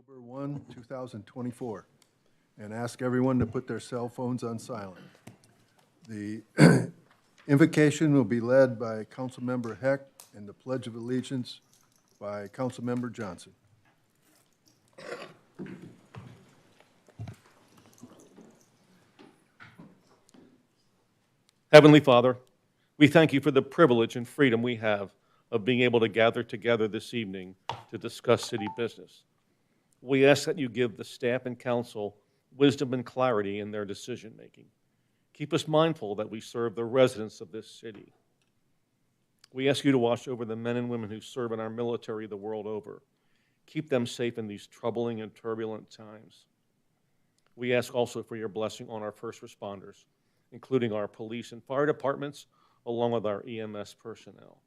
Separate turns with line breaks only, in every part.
October 1, 2024, and ask everyone to put their cell phones on silent. The invocation will be led by Councilmember Heck and the Pledge of Allegiance by Councilmember Johnson.
Heavenly Father, we thank you for the privilege and freedom we have of being able to gather together this evening to discuss city business. We ask that you give the staff and council wisdom and clarity in their decision-making. Keep us mindful that we serve the residents of this city. We ask you to watch over the men and women who serve in our military the world over. Keep them safe in these troubling and turbulent times. We ask also for your blessing on our first responders, including our police and fire departments, along with our EMS personnel.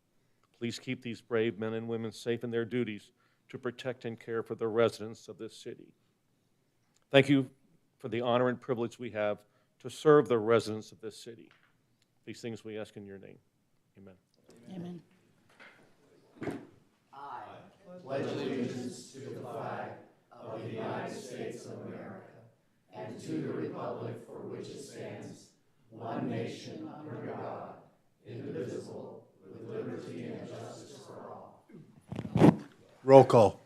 Please keep these brave men and women safe in their duties to protect and care for the residents of this city. Thank you for the honor and privilege we have to serve the residents of this city. These things we ask in your name. Amen.
Amen.
I pledge allegiance to the flag of the United States of America and to the republic for which it stands, one nation under God, indivisible, with liberty and justice for all.
Roll call.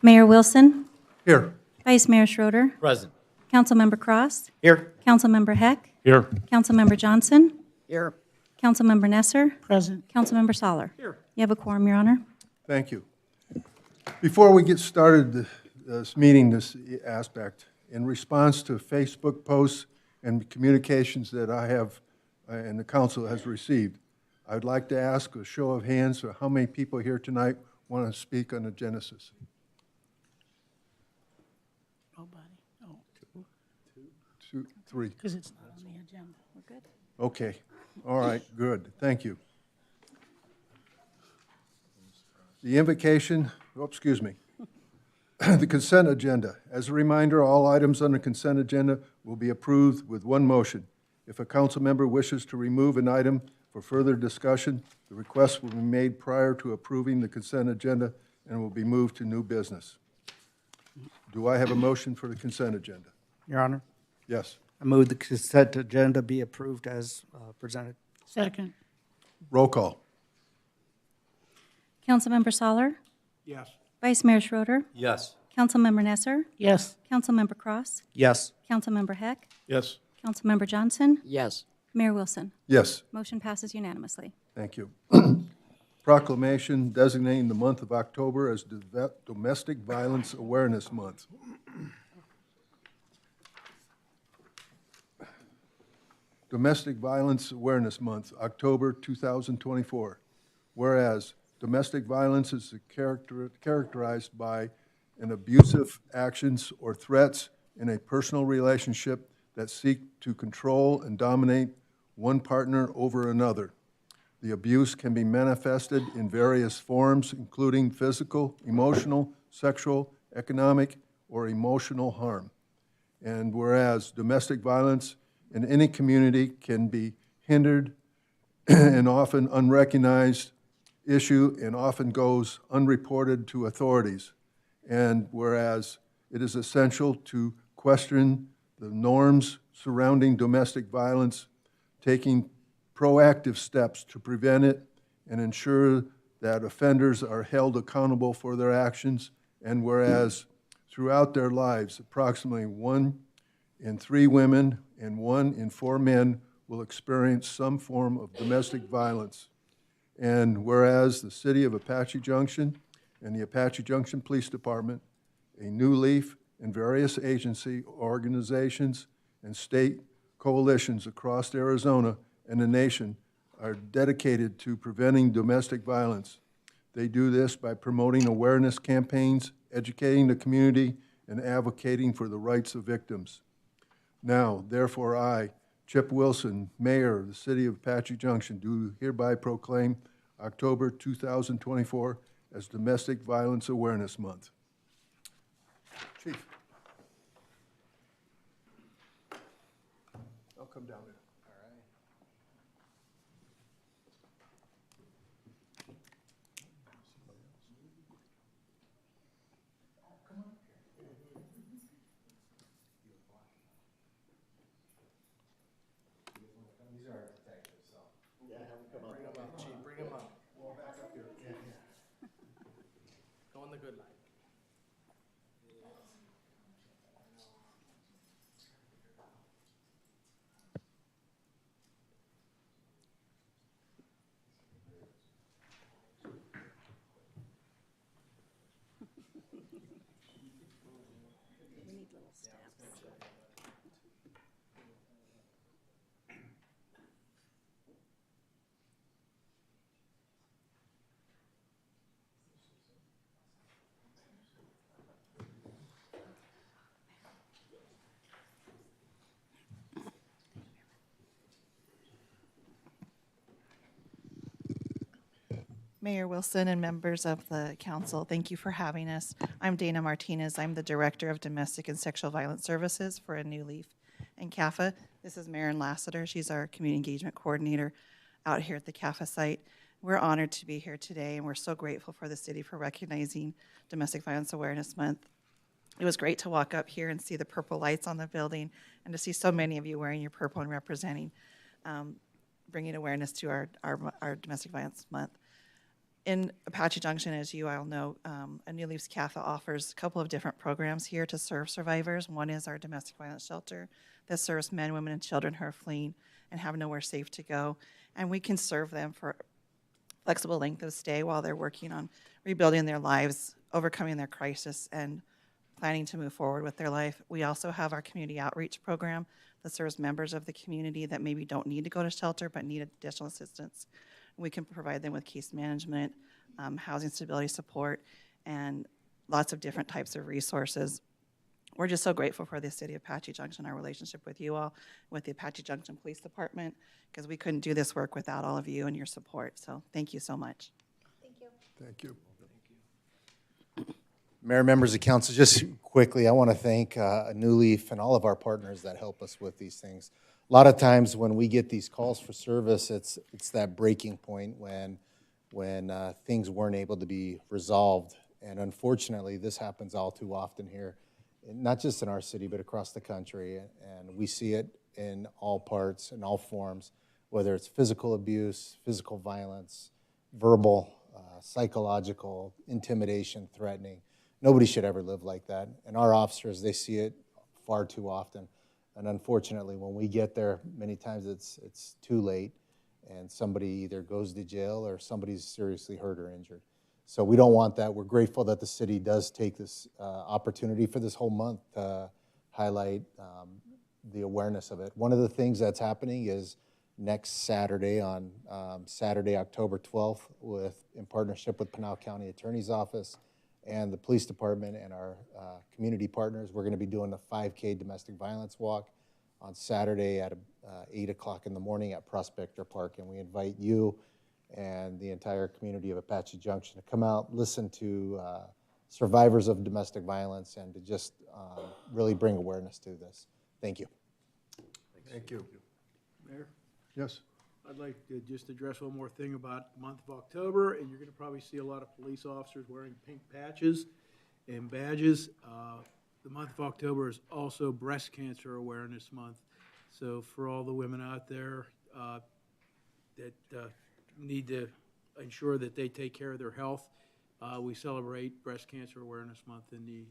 Mayor Wilson,
Here.
Vice Mayor Schroeder,
Present.
Councilmember Cross,
Here.
Councilmember Heck,
Here.
Councilmember Johnson,
Here.
Councilmember Nesser,
Present.
Councilmember Soller.
Here.
You have a quorum, Your Honor.
Thank you. Before we get started this meeting, this aspect, in response to Facebook posts and communications that I have and the council has received, I'd like to ask a show of hands for how many people here tonight want to speak on the Genesis.
Nobody. Oh,
Two, three.
because it's not on the agenda. We're good.
Okay. All right, good. Thank you. The invocation, excuse me. The consent agenda. As a reminder, all items on the consent agenda will be approved with one motion. If a council member wishes to remove an item for further discussion, the request will be made prior to approving the consent agenda and will be moved to new business. Do I have a motion for the consent agenda?
Your Honor,
Yes.
I move the consent agenda be approved as presented.
Second.
Roll call.
Councilmember Soller,
Yes.
Vice Mayor Schroeder,
Yes.
Councilmember Nesser,
Yes.
Councilmember Cross,
Yes.
Councilmember Heck,
Yes.
Councilmember Johnson,
Yes.
Mayor Wilson.
Yes.
Motion passes unanimously.
Thank you. Proclamation designating the month of October as Domestic Violence Awareness Month. Domestic Violence Awareness Month, October 2024. Whereas domestic violence is characterized by an abusive actions or threats in a personal relationship that seek to control and dominate one partner over another. The abuse can be manifested in various forms, including physical, emotional, sexual, economic, or emotional harm. And whereas domestic violence in any community can be hindered and often unrecognized issue and often goes unreported to authorities. And whereas it is essential to question the norms surrounding domestic violence, taking proactive steps to prevent it and ensure that offenders are held accountable for their actions. And whereas throughout their lives, approximately 1 in 3 women and 1 in 4 men will experience some form of domestic violence. And whereas the City of Apache Junction and the Apache Junction Police Department, a New Leaf, and various agency, organizations, and state coalitions across Arizona and the nation are dedicated to preventing domestic violence. They do this by promoting awareness campaigns, educating the community, and advocating for the rights of victims. Now, therefore, I, Chip Wilson, Mayor of the City of Apache Junction, do hereby proclaim October 2024 as Domestic Violence Awareness Month. Chief. I'll come down there.
Bring him up. Go in the good light.
We need little steps.
Mayor Wilson and members of the council, thank you for having us. I'm Dana Martinez. I'm the Director of Domestic and Sexual Violence Services for A New Leaf and CAFA. This is Maren Lassiter. She's our Community Engagement Coordinator out here at the CAFA site. We're honored to be here today, and we're so grateful for the city for recognizing Domestic Violence Awareness Month. It was great to walk up here and see the purple lights on the building and to see so many of you wearing your purple and representing, bringing awareness to our Domestic Violence Month. In Apache Junction, as you all know, A New Leaf's CAFA offers a couple of different programs here to serve survivors. One is our domestic violence shelter that serves men, women, and children who are fleeing and have nowhere safe to go. And we can serve them for flexible length of stay while they're working on rebuilding their lives, overcoming their crisis, and planning to move forward with their life. We also have our community outreach program that serves members of the community that maybe don't need to go to shelter but need additional assistance. We can provide them with case management, housing stability support, and lots of different types of resources. We're just so grateful for the city of Apache Junction, our relationship with you all, with the Apache Junction Police Department, because we couldn't do this work without all of you and your support. So thank you so much.
Thank you.
Mayor, members of council, just quickly, I want to thank A New Leaf and all of our partners that help us with these things. A lot of times when we get these calls for service, it's that breaking point when things weren't able to be resolved. And unfortunately, this happens all too often here, not just in our city, but across the country. And we see it in all parts, in all forms, whether it's physical abuse, physical violence, verbal, psychological, intimidation, threatening. Nobody should ever live like that. And our officers, they see it far too often. And unfortunately, when we get there, many times it's too late, and somebody either goes to jail or somebody's seriously hurt or injured. So we don't want that. We're grateful that the city does take this opportunity for this whole month to highlight the awareness of it. One of the things that's happening is next Saturday, on Saturday, October 12th, in partnership with Pinal County Attorney's Office and the police department and our community partners, we're going to be doing a 5K domestic violence walk on Saturday at 8 o'clock in the morning at Prospector Park. And we invite you and the entire community of Apache Junction to come out, listen to survivors of domestic violence, and to just really bring awareness to this. Thank you.
Thank you.
Mayor,
Yes.
I'd like to just address one more thing about the month of October, and you're gonna probably see a lot of police officers wearing pink patches and badges. The month of October is also Breast Cancer Awareness Month. So for all the women out there that need to ensure that they take care of their health, we celebrate Breast Cancer Awareness Month in the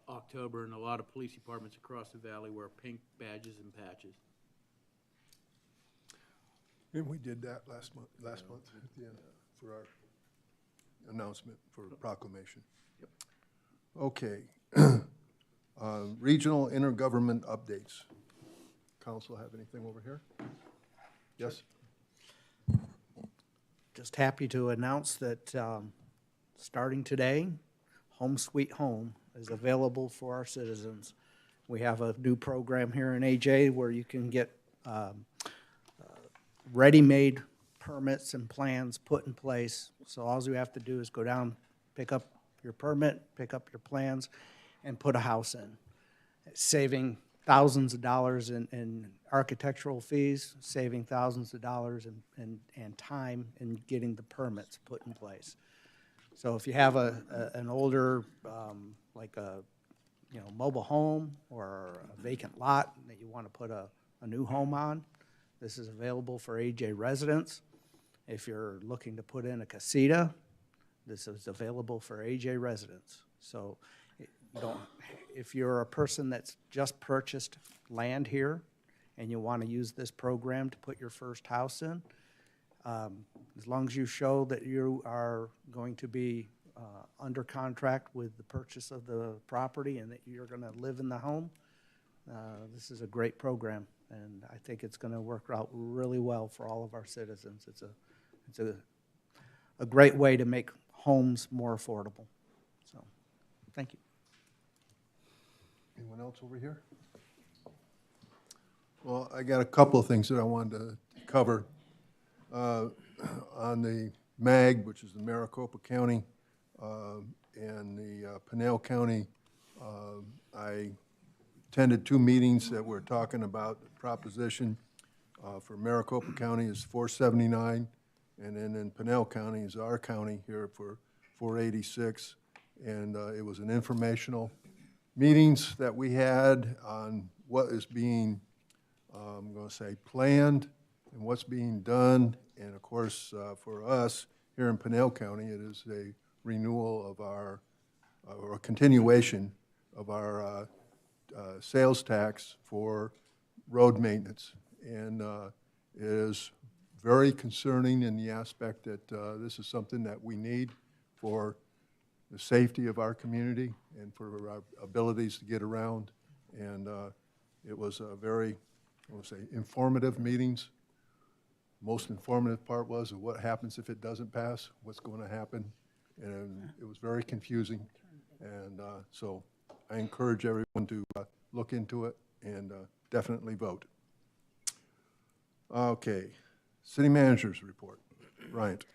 October, and a lot of police departments across the valley wear pink badges and patches.
And we did that last month at the end for our announcement for proclamation.
Yep.
Okay. Regional intergovernment updates. Council have anything over here? Yes?
Just happy to announce that starting today, Home Sweet Home is available for our citizens. We have a new program here in AJ where you can get ready-made permits and plans put in place. So all you have to do is go down, pick up your permit, pick up your plans, and put a house in, saving thousands of dollars in architectural fees, saving thousands of dollars and time in getting the permits put in place. So if you have an older, like a mobile home or a vacant lot that you want to put a new home on, this is available for AJ residents. If you're looking to put in a casita, this is available for AJ residents. So if you're a person that's just purchased land here and you want to use this program to put your first house in, as long as you show that you are going to be under contract with the purchase of the property and that you're going to live in the home, this is a great program, and I think it's going to work out really well for all of our citizens. It's a great way to make homes more affordable. So, thank you.
Anyone else over here? Well, I got a couple of things that I wanted to cover. On the MAG, which is the Maricopa County, and the Pinal County, I attended 2 meetings that were talking about the proposition. For Maricopa County is 479, and then in Pinal County is our county here for 486. And it was an informational meetings that we had on what is being, I'm going to say, planned and what's being done. And of course, for us here in Pinal County, it is a renewal of our, or a continuation of our sales tax for road maintenance. And it is very concerning in the aspect that this is something that we need for the safety of our community and for our abilities to get around. And it was a very, I want to say, informative meetings. Most informative part was of what happens if it doesn't pass, what's going to happen. And it was very confusing. And so I encourage everyone to look into it and definitely vote. Okay, city manager's report. Bryant.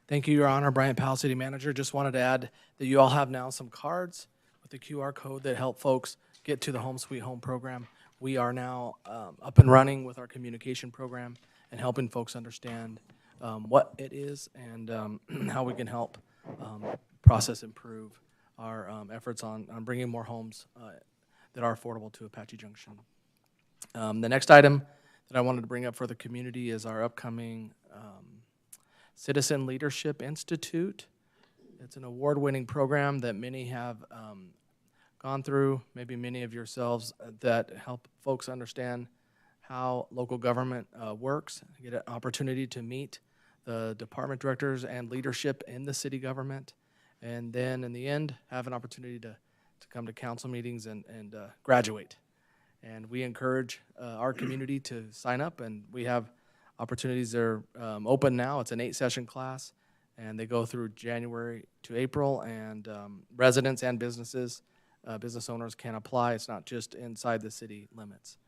Thank you, Your Honor. Bryant Powell, City Manager. Just wanted to add that you all have now some cards with the QR code that help folks get to the Home Sweet Home program. We are now up and running with our communication program and helping folks understand what it is and how we can help process improve our efforts on bringing more homes that are affordable to Apache Junction. The next item that I wanted to bring up for the community is our upcoming Citizen Leadership Institute. It's an award-winning program that many have gone through, maybe many of yourselves, that help folks understand how local government works, get an opportunity to meet the department directors and leadership in the city government, and then in the end, have an opportunity to come to council meetings and graduate. And we encourage our community to sign up, and we have opportunities that are open now. It's an 8-session class, and they go through January to April, and residents and businesses, business owners can apply. It's not just inside the city limits.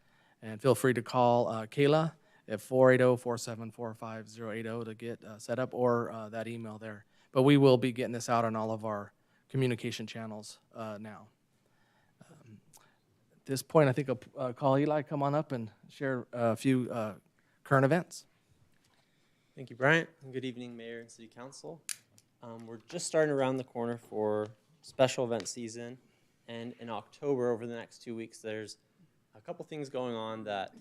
And feel free to call Kayla at 480-474-5080 to get set up, or that email there. But we will be getting this out on all of our communication channels now. At this point, I think I'll call Eli, come on up and share a few current events.
Thank you, Bryant. Good evening, Mayor and City Council. We're just starting around the corner for special event season. And in October, over the next 2 weeks, there's a couple things going on that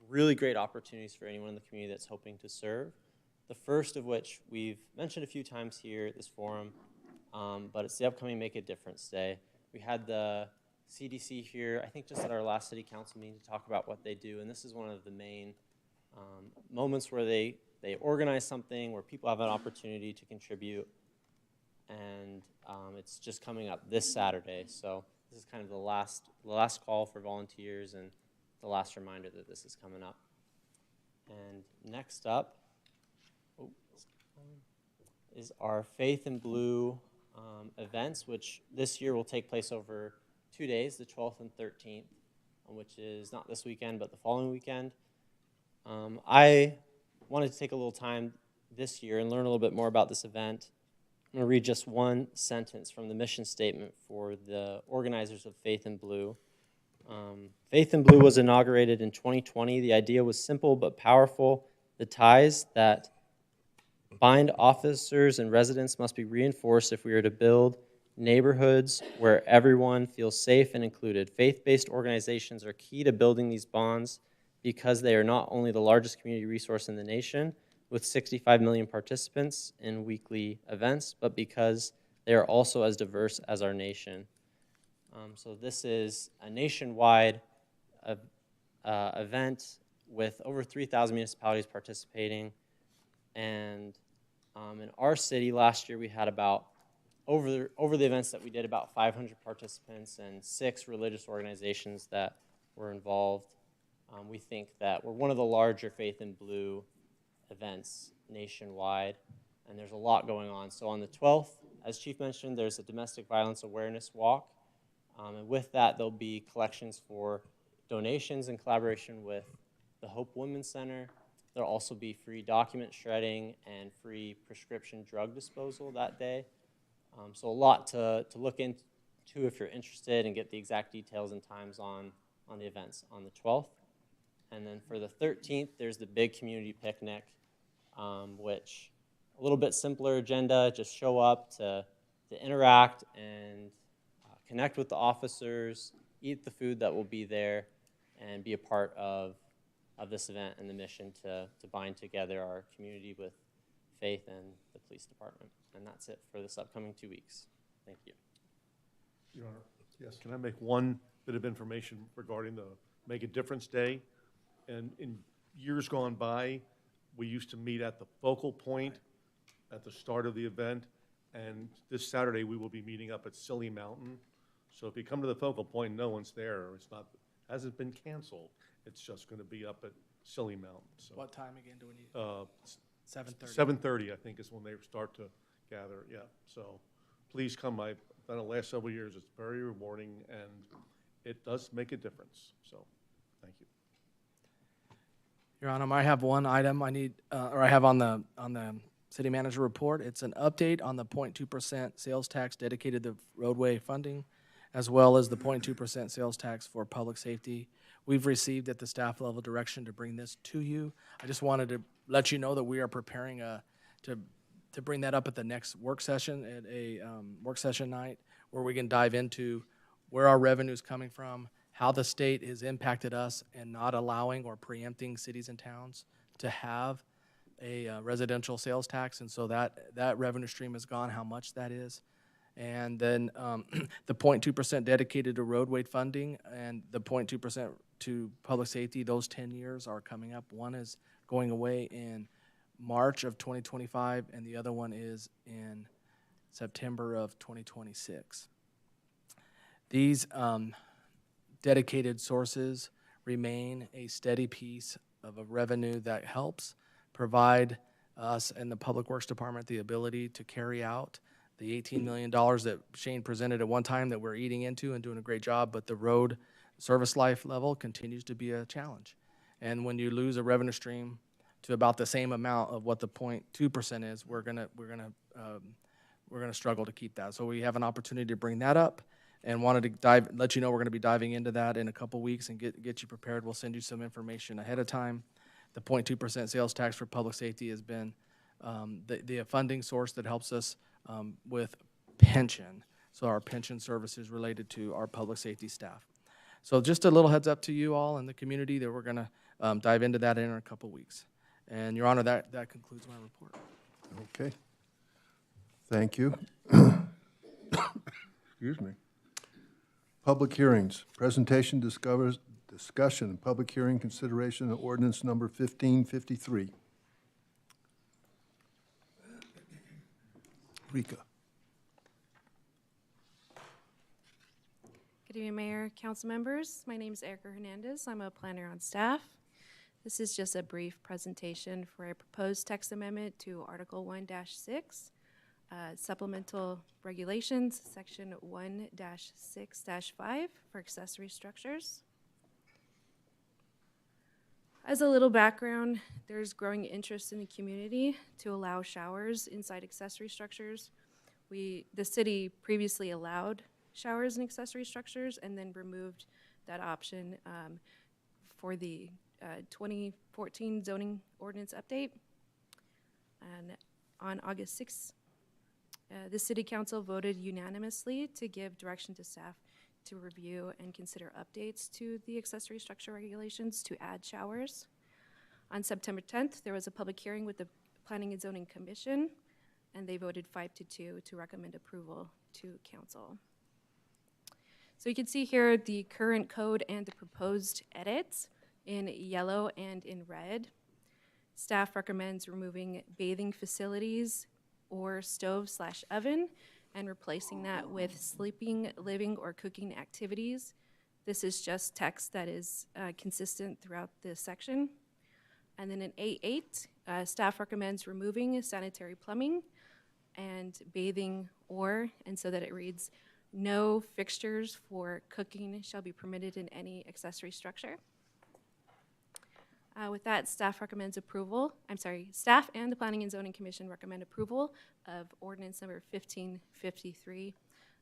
really great opportunities for anyone in the community that's hoping to serve. The first of which we've mentioned a few times here at this forum, but it's the upcoming Make a Difference Day. We had the CDC here, I think just at our last city council meeting, to talk about what they do, and this is one of the main moments where they organize something where people have an opportunity to contribute, and it's just coming up this Saturday. So this is kind of the last call for volunteers and the last reminder that this is coming up. And next up is our Faith in Blue events, which this year will take place over 2 days, the 12th and 13th, which is not this weekend, but the following weekend. I wanted to take a little time this year and learn a little bit more about this event. I'm going to read just one sentence from the mission statement for the organizers of Faith in Blue. Faith in Blue was inaugurated in 2020. The idea was simple but powerful. The ties that bind officers and residents must be reinforced if we are to build neighborhoods where everyone feels safe and included. Faith-based organizations are key to building these bonds because they are not only the largest community resource in the nation, with 65 million participants in weekly events, but because they are also as diverse as our nation. So this is a nationwide event with over 3,000 municipalities participating. And in our city last year, we had about, over the events that we did, about 500 participants and 6 religious organizations that were involved. We think that we're one of the larger Faith in Blue events nationwide, and there's a lot going on. So on the 12th, as Chief mentioned, there's a domestic violence awareness walk. And with that, there'll be collections for donations in collaboration with the Hope Women's Center. There'll also be free document shredding and free prescription drug disposal that day. So a lot to look into if you're interested and get the exact details and times on the events on the 12th. And then for the 13th, there's the big community picnic, which a little bit simpler agenda, just show up to interact and connect with the officers, eat the food that will be there, and be a part of this event and the mission to bind together our community with faith and the police department. And that's it for this upcoming 2 weeks. Thank you.
Your Honor. Yes. Can I make one bit of information regarding the Make a Difference Day? And in years gone by, we used to meet at the focal point at the start of the event. And this Saturday, we will be meeting up at Silly Mountain. So if you come to the focal point, no one's there. It's not, hasn't been canceled. It's just going to be up at Silly Mountain. So
What time again do we need? 7:30.
7:30, I think, is when they start to gather. Yeah. So please come. I've done it the last several years. It's very rewarding, and it does make a difference. So thank you.
Your Honor, I have one item I need, or I have on the city manager report. It's an update on the 0.2% sales tax dedicated to roadway funding, as well as the 0.2% sales tax for public safety. We've received at the staff level direction to bring this to you. I just wanted to let you know that we are preparing to bring that up at the next work session, at a work session night, where we can dive into where our revenue is coming from, how the state has impacted us and not allowing or preempting cities and towns to have a residential sales tax. And so that revenue stream is gone, how much that is. And then the 0.2% dedicated to roadway funding and the 0.2% to public safety, those 10 years are coming up. One is going away in March of 2025, and the other one is in September of 2026. These dedicated sources remain a steady piece of a revenue that helps provide us and the Public Works Department the ability to carry out the $18 million that Shane presented at one time that we're eating into and doing a great job, but the road service life level continues to be a challenge. And when you lose a revenue stream to about the same amount of what the 0.2% is, we're gonna struggle to keep that. So we have an opportunity to bring that up, and wanted to let you know we're going to be diving into that in a couple weeks and get you prepared. We'll send you some information ahead of time. The 0.2% sales tax for public safety has been the funding source that helps us with pension. So our pension services related to our public safety staff. So just a little heads up to you all in the community that we're going to dive into that in a couple weeks. And Your Honor, that concludes my report.
Okay. Thank you. Excuse me. Public hearings, presentation, discussion, and public hearing consideration of ordinance number 1553. Rika.
Good evening, Mayor, council members. My name is Erica Hernandez. I'm a planner on staff. This is just a brief presentation for a proposed text amendment to Article 1-6, supplemental regulations, section 1-6-5 for accessory structures. As a little background, there's growing interest in the community to allow showers inside accessory structures. The city previously allowed showers in accessory structures and then removed that option for the 2014 zoning ordinance update. And on August 6th, the City Council voted unanimously to give direction to staff to review and consider updates to the accessory structure regulations to add showers. On September 10th, there was a public hearing with the Planning and Zoning Commission, and they voted 5-2 to recommend approval to council. So you can see here the current code and the proposed edits in yellow and in red. Staff recommends removing bathing facilities or stove/oven and replacing that with sleeping, living, or cooking activities. This is just text that is consistent throughout this section. And then in A8, staff recommends removing sanitary plumbing and bathing and so that it reads, no fixtures for cooking shall be permitted in any accessory structure. With that, staff and the Planning and Zoning Commission recommend approval of ordinance number 1553,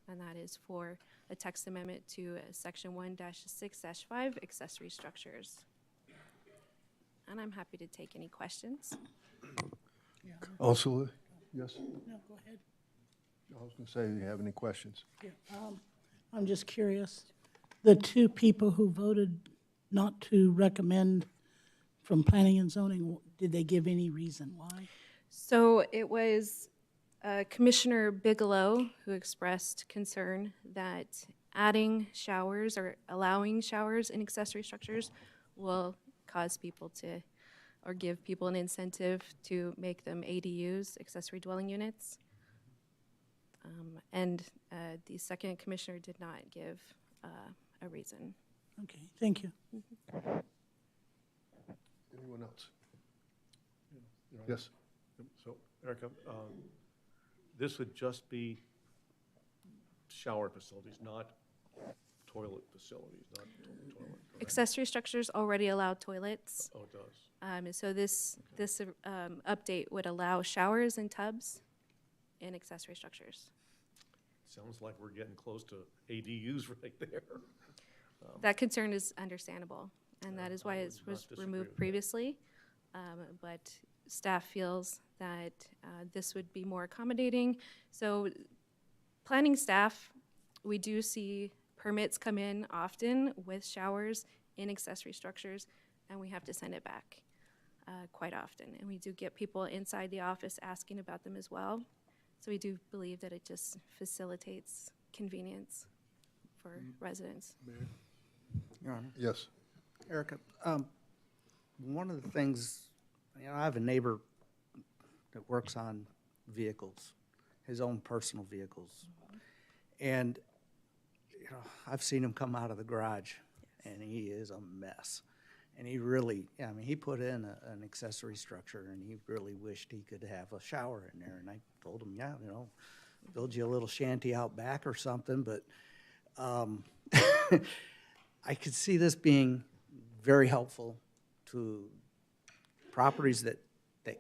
and that is for a text amendment to section 1-6-5 accessory structures. And I'm happy to take any questions.
Also, yes?
No, go ahead.
I was going to say, do you have any questions?
Yeah, I'm just curious. The two people who voted not to recommend from Planning and Zoning, did they give any reason why?
So it was Commissioner Bigelow who expressed concern that adding showers or allowing showers in accessory structures will cause people to, or give people an incentive to make them ADUs, accessory dwelling units. And the second commissioner did not give a reason.
Okay, thank you.
Anyone else? Yes?
So, Erica, this would just be shower facilities, not toilet facilities, not toilet, correct?
Accessory structures already allow toilets.
Oh, it does.
So this update would allow showers and tubs in accessory structures.
Sounds like we're getting close to ADUs right there.
That concern is understandable, and that is why
I
it
would
was
not disagree
removed
with that.
previously. But staff feels that this would be more accommodating. So planning staff, we do see permits come in often with showers in accessory structures, and we have to send it back quite often. And we do get people inside the office asking about them as well. So we do believe that it just facilitates convenience for residents.
Your Honor.
Yes.
Erica, one of the things, I have a neighbor that works on vehicles, his own personal vehicles. And, I've seen him come out of the garage, and he is a mess. And he really, he put in an accessory structure, and he really wished he could have a shower in there. And I told him, build you a little shanty out back or something, but I could see this being very helpful to properties that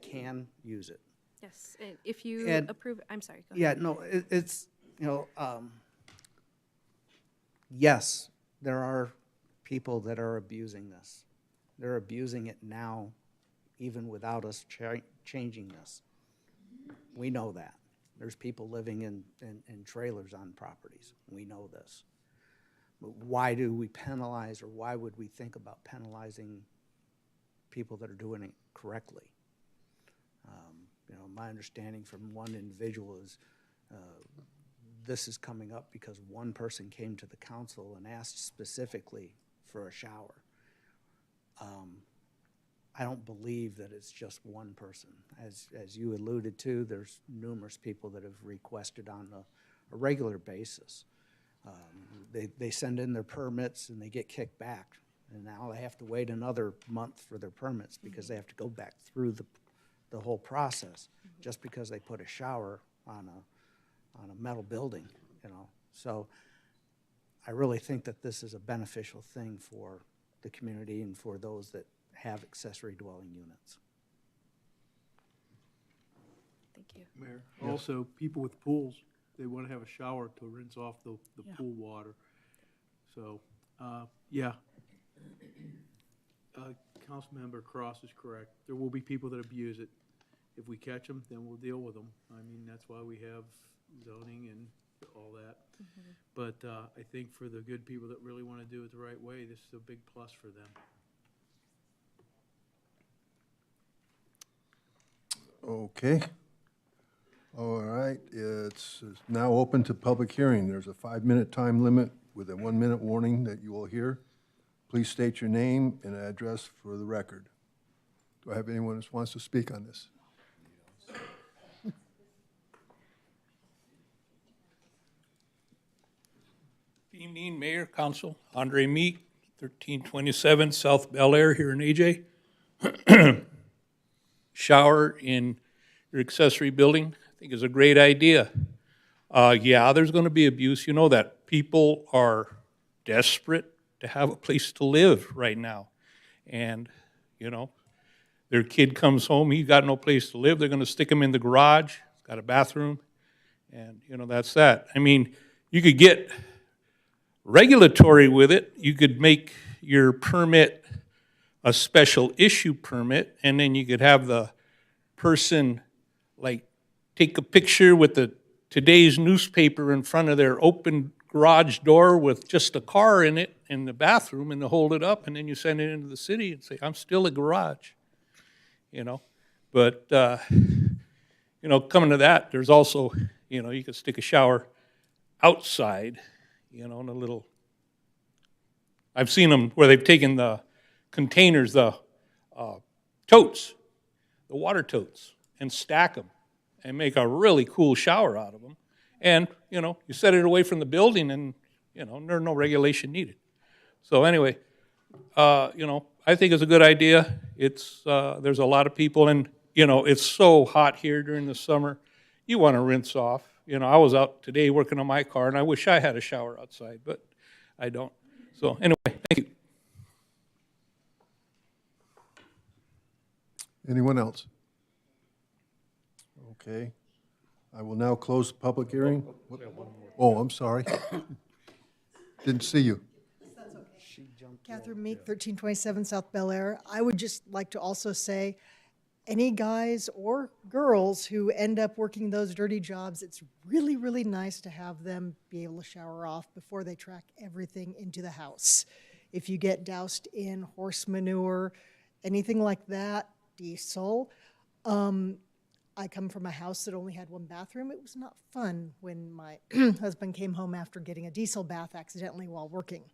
can use it.
Yes, and if you
And-
approve, I'm sorry, go ahead.
Yeah, no, it's, yes, there are people that are abusing this. They're abusing it now, even without us changing this. We know that. There's people living in trailers on properties. We know this. But why do we penalize, or why would we think about penalizing people that are doing it correctly? My understanding from one individual is this is coming up because one person came to the council and asked specifically for a shower. I don't believe that it's just one person. As you alluded to, there's numerous people that have requested on a regular basis. They send in their permits and they get kicked back. And now they have to wait another month for their permits because they have to go back through the whole process just because they put a shower on a metal building, So I really think that this is a beneficial thing for the community and for those that have accessory dwelling units.
Thank you.
Mayor, also, people with pools, they want to have a shower to rinse off the
Yeah.
pool water. So, Councilmember Cross is correct. There will be people that abuse it. If we catch them, then we'll deal with them. That's why we have zoning and all that. But I think for the good people that really want to do it the right way, this is a big plus for them.
Okay. All right, it's now open to public hearing. There's a 5-minute time limit with a 1-minute warning that you will hear. Please state your name and address for the record. Do I have anyone who wants to speak on this?
Good evening, Mayor, Council. Andre Meek, 1327 South Bel Air here in AJ. Shower in your accessory building, I think is a great idea. Yeah, there's going to be abuse. You know that. People are desperate to have a place to live right now. And, you know, their kid comes home, he's got no place to live. They're going to stick him in the garage. It's got a bathroom. And, you know, that's that. I mean, you could get regulatory with it. You could make your permit a special issue permit, and then you could have the person, like, take a picture with the today's newspaper in front of their open garage door with just a car in it in the bathroom, and they hold it up, and then you send it into the city and say, I'm still a garage, you know. But, you know, coming to that, there's also, you know, you could stick a shower outside, you know, in a little, I've seen them where they've taken the containers, the totes, the water totes, and stack them and make a really cool shower out of them. And, you know, you set it away from the building and, you know, there's no regulation needed. So anyway, you know, I think it's a good idea. It's, there's a lot of people, and, you know, it's so hot here during the summer. You want to rinse off. You know, I was out today working on my car, and I wish I had a shower outside, but I don't. So anyway, thank you.
Anyone else? Okay. I will now close the public hearing. Oh, I'm sorry. Didn't see you.
Catherine Meek, 1327 South Bel Air. I would just like to also say, any guys or girls who end up working those dirty jobs, it's really, really nice to have them be able to shower off before they track everything into the house. If you get doused in horse manure, anything like that, diesel. I come from a house that only had one bathroom. It was not fun when my husband came home after getting a diesel bath accidentally while working.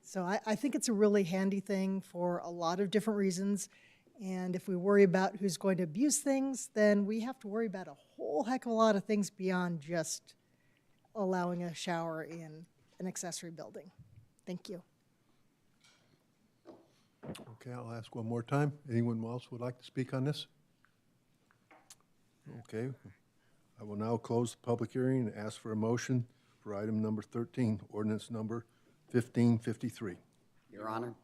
So I think it's a really handy thing for a lot of different reasons. And if we worry about who's going to abuse things, then we have to worry about a whole heck of a lot of things beyond just allowing a shower in an accessory building. Thank you.
Okay, I'll ask one more time. Anyone else would like to speak on this? Okay. I will now close the public hearing and ask for a motion for item number 13, ordinance number 1553.
Your Honor,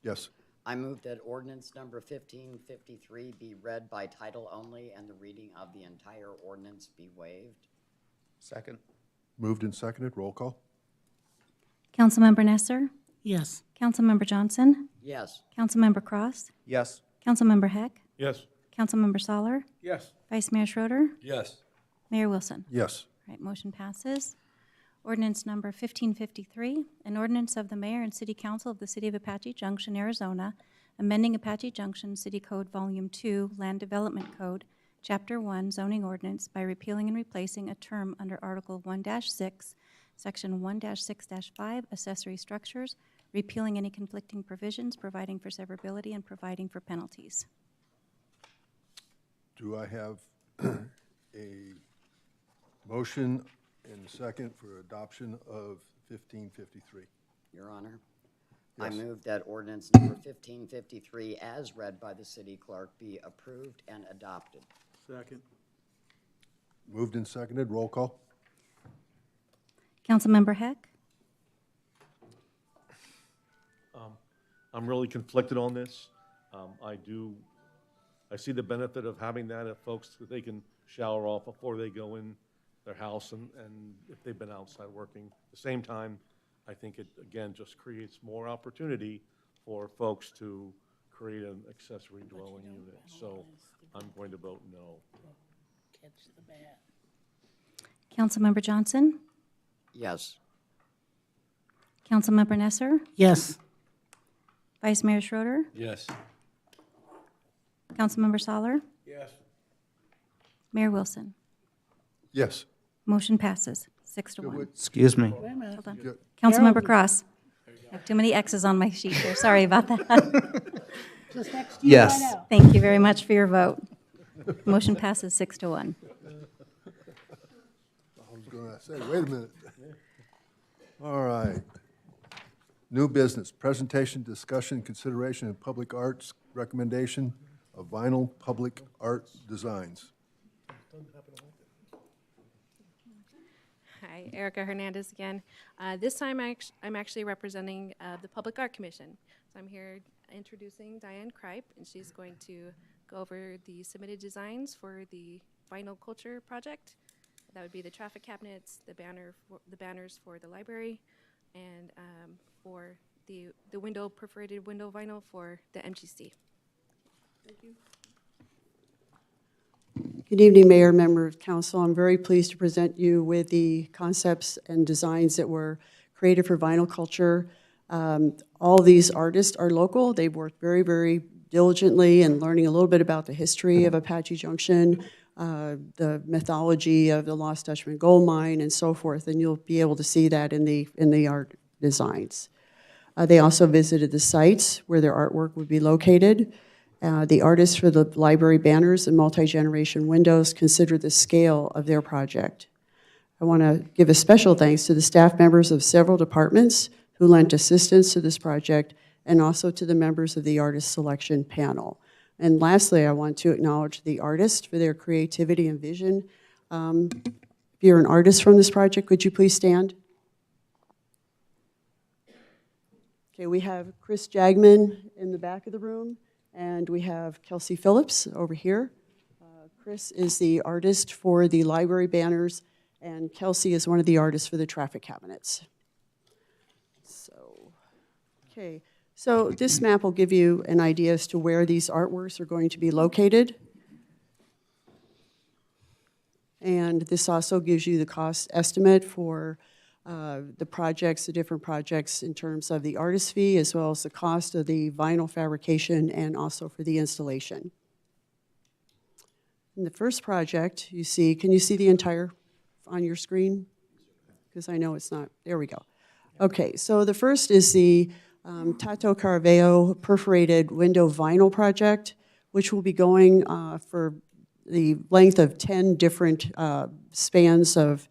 Yes.
I move that ordinance number 1553 be read by title only and the reading of the entire ordinance be waived.
Second.
Moved and seconded. Roll call.
Councilmember Nesser?
Yes.
Councilmember Johnson?
Yes.
Councilmember Cross?
Yes.
Councilmember Heck?
Yes.
Councilmember Soller?
Yes.
Vice Mayor Schroeder?
Yes.
Mayor Wilson?
Yes.
All right, motion passes. Ordinance number 1553, an ordinance of the mayor and city council of the city of Apache Junction, Arizona, amending Apache Junction City Code Volume 2, Land Development Code, Chapter 1, Zoning Ordinance by repealing and replacing a term under Article 1-6, Section 1-6-5, Accessory Structures, repealing any conflicting provisions, providing for severability, and providing for penalties.
Do I have a motion and a second for adoption of 1553?
Your Honor,
Yes.
I move that ordinance number 1553 as read by the city clerk be approved and adopted.
Second.
Moved and seconded. Roll call.
Councilmember Heck?
I'm really conflicted on this. I see the benefit of having that if folks, that they can shower off before they go in their house and if they've been outside working. At the same time, I think it, again, just creates more opportunity for folks to create an accessory dwelling unit. So I'm going to vote no.
Catch the bat.
Councilmember Johnson?
Yes.
Councilmember Nesser?
Yes.
Vice Mayor Schroeder?
Yes.
Councilmember Soller?
Yes.
Mayor Wilson.
Yes.
Motion passes 6-1.
Excuse me.
Wait a minute.
Hold on.
Good.
Councilmember Cross. I have too many X's on my sheet there. Sorry about that.
Just next to you
Yes.
right now.
Thank you very much for your vote. Motion passes 6-1.
I was going to say, wait a minute. All right. New business, presentation, discussion, consideration, and public arts recommendation of vinyl public art designs.
Hi, Erica Hernandez again. This time I'm actually representing the Public Art Commission. So I'm here introducing Diane Kripe, and she's going to go over the submitted designs for the vinyl culture project. That would be the traffic cabinets, the banners for the library, and for the perforated window vinyl for the MGC. Thank you.
Good evening, Mayor, member of council. I'm very pleased to present you with the concepts and designs that were created for vinyl culture. All these artists are local. They've worked very, very diligently in learning a little bit about the history of Apache Junction, the mythology of the Lost Dutchman gold mine, and so forth. And you'll be able to see that in the art designs. They also visited the sites where their artwork would be located. The artists for the library banners and multi-generation windows considered the scale of their project. I want to give a special thanks to the staff members of several departments who lent assistance to this project, and also to the members of the artist selection panel. And lastly, I want to acknowledge the artists for their creativity and vision. If you're an artist from this project, could you please stand? Okay, we have Chris Jagman in the back of the room, and we have Kelsey Phillips over here. Chris is the artist for the library banners, and Kelsey is one of the artists for the traffic cabinets. Okay, so this map will give you an idea as to where these artworks are going to be located. And this also gives you the cost estimate for the projects, the different projects in terms of the artist fee, as well as the cost of the vinyl fabrication and also for the installation. In the first project, you see, can you see the entire on your screen? Because I know it's not, there we go. Okay, so the first is the Tato Carveo perforated window vinyl project, which will be going for the length of 10 different spans of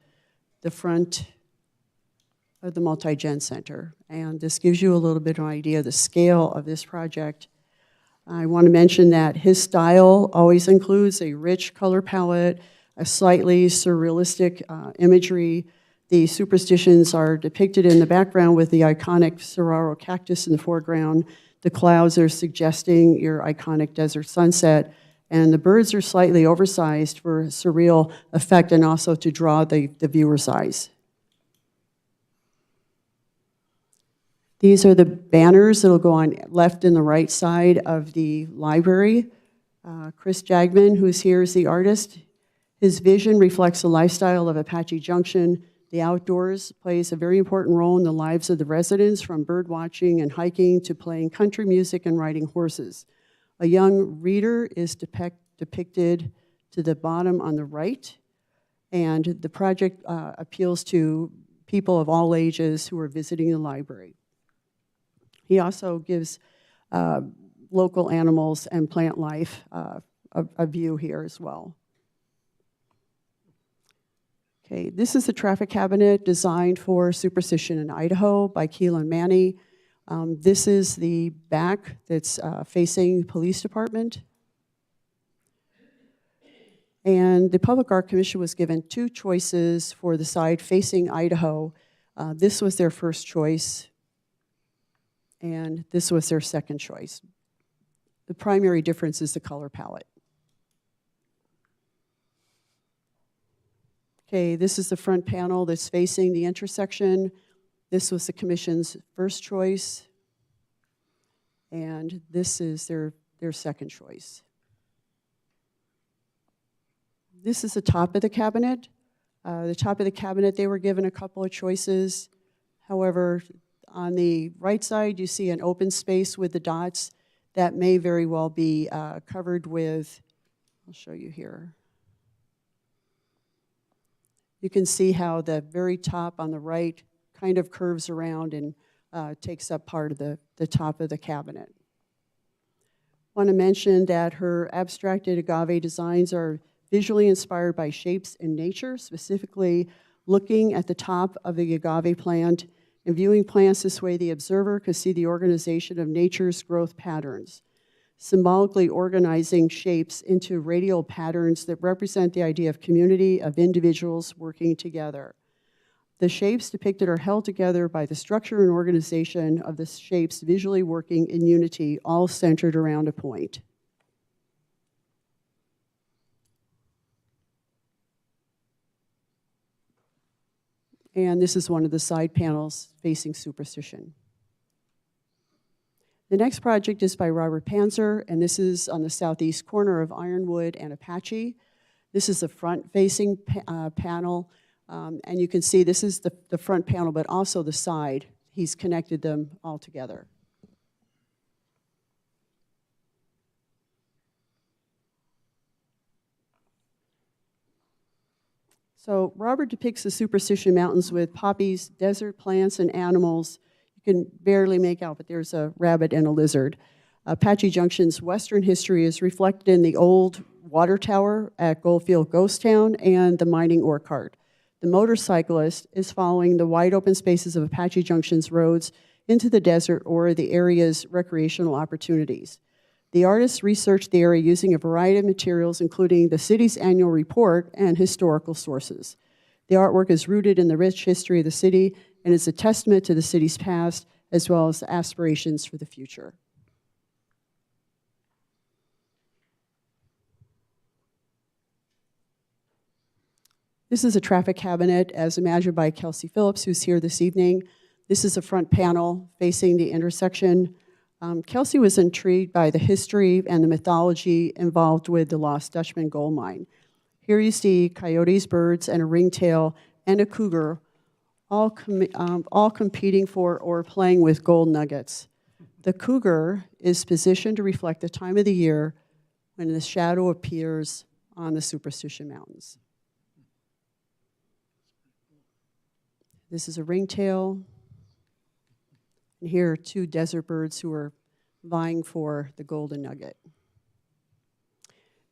the front of the multi-gen center. And this gives you a little bit of an idea of the scale of this project. I want to mention that his style always includes a rich color palette, a slightly surrealistic imagery. The superstitions are depicted in the background with the iconic saguaro cactus in the foreground. The clouds are suggesting your iconic desert sunset, and the birds are slightly oversized for a surreal effect and also to draw the viewer's eyes. These are the banners that will go on left and the right side of the library. Chris Jagman, who's here, is the artist. His vision reflects the lifestyle of Apache Junction. The outdoors plays a very important role in the lives of the residents, from bird watching and hiking to playing country music and riding horses. A young reader is depicted to the bottom on the right, and the project appeals to people of all ages who are visiting the library. He also gives local animals and plant life a view here as well. Okay, this is the traffic cabinet designed for superstition in Idaho by Keelan Manny. This is the back that's facing the police department. And the Public Art Commission was given 2 choices for the side facing Idaho. This was their first choice, and this was their second choice. The primary difference is the color palette. Okay, this is the front panel that's facing the intersection. This was the commission's first choice, and this is their second choice. This is the top of the cabinet. The top of the cabinet, they were given a couple of choices. However, on the right side, you see an open space with the dots that may very well be covered with, I'll show you here. You can see how the very top on the right kind of curves around and takes up part of the top of the cabinet. Want to mention that her abstracted agave designs are visually inspired by shapes in nature, specifically looking at the top of the agave plant and viewing plants this way, the observer could see the organization of nature's growth patterns, symbolically organizing shapes into radial patterns that represent the idea of community, of individuals working together. The shapes depicted are held together by the structure and organization of the shapes visually working in unity, all centered around a point. And this is one of the side panels facing Superstition. The next project is by Robert Panzer, and this is on the southeast corner of Ironwood and Apache. This is the front-facing panel, and you can see this is the front panel, but also the side. He's connected them all together. So Robert depicts the Superstition Mountains with poppies, desert plants, and animals. You can barely make out, but there's a rabbit and a lizard. Apache Junction's western history is reflected in the old water tower at Goldfield Ghost Town and the mining ore cart. The motorcyclist is following the wide open spaces of Apache Junction's roads into the desert or the area's recreational opportunities. The artists researched the area using a variety of materials, including the city's annual report and historical sources. The artwork is rooted in the rich history of the city and is a testament to the city's past as well as the aspirations for the future. This is a traffic cabinet as imagined by Kelsey Phillips, who's here this evening. This is a front panel facing the intersection. Kelsey was intrigued by the history and the mythology involved with the Lost Dutchman gold mine. Here you see coyotes, birds, and a ringtail and a cougar all competing for or playing with gold nuggets. The cougar is positioned to reflect the time of the year when the shadow appears on the Superstition Mountains. This is a ringtail. And here are two desert birds who are vying for the golden nugget.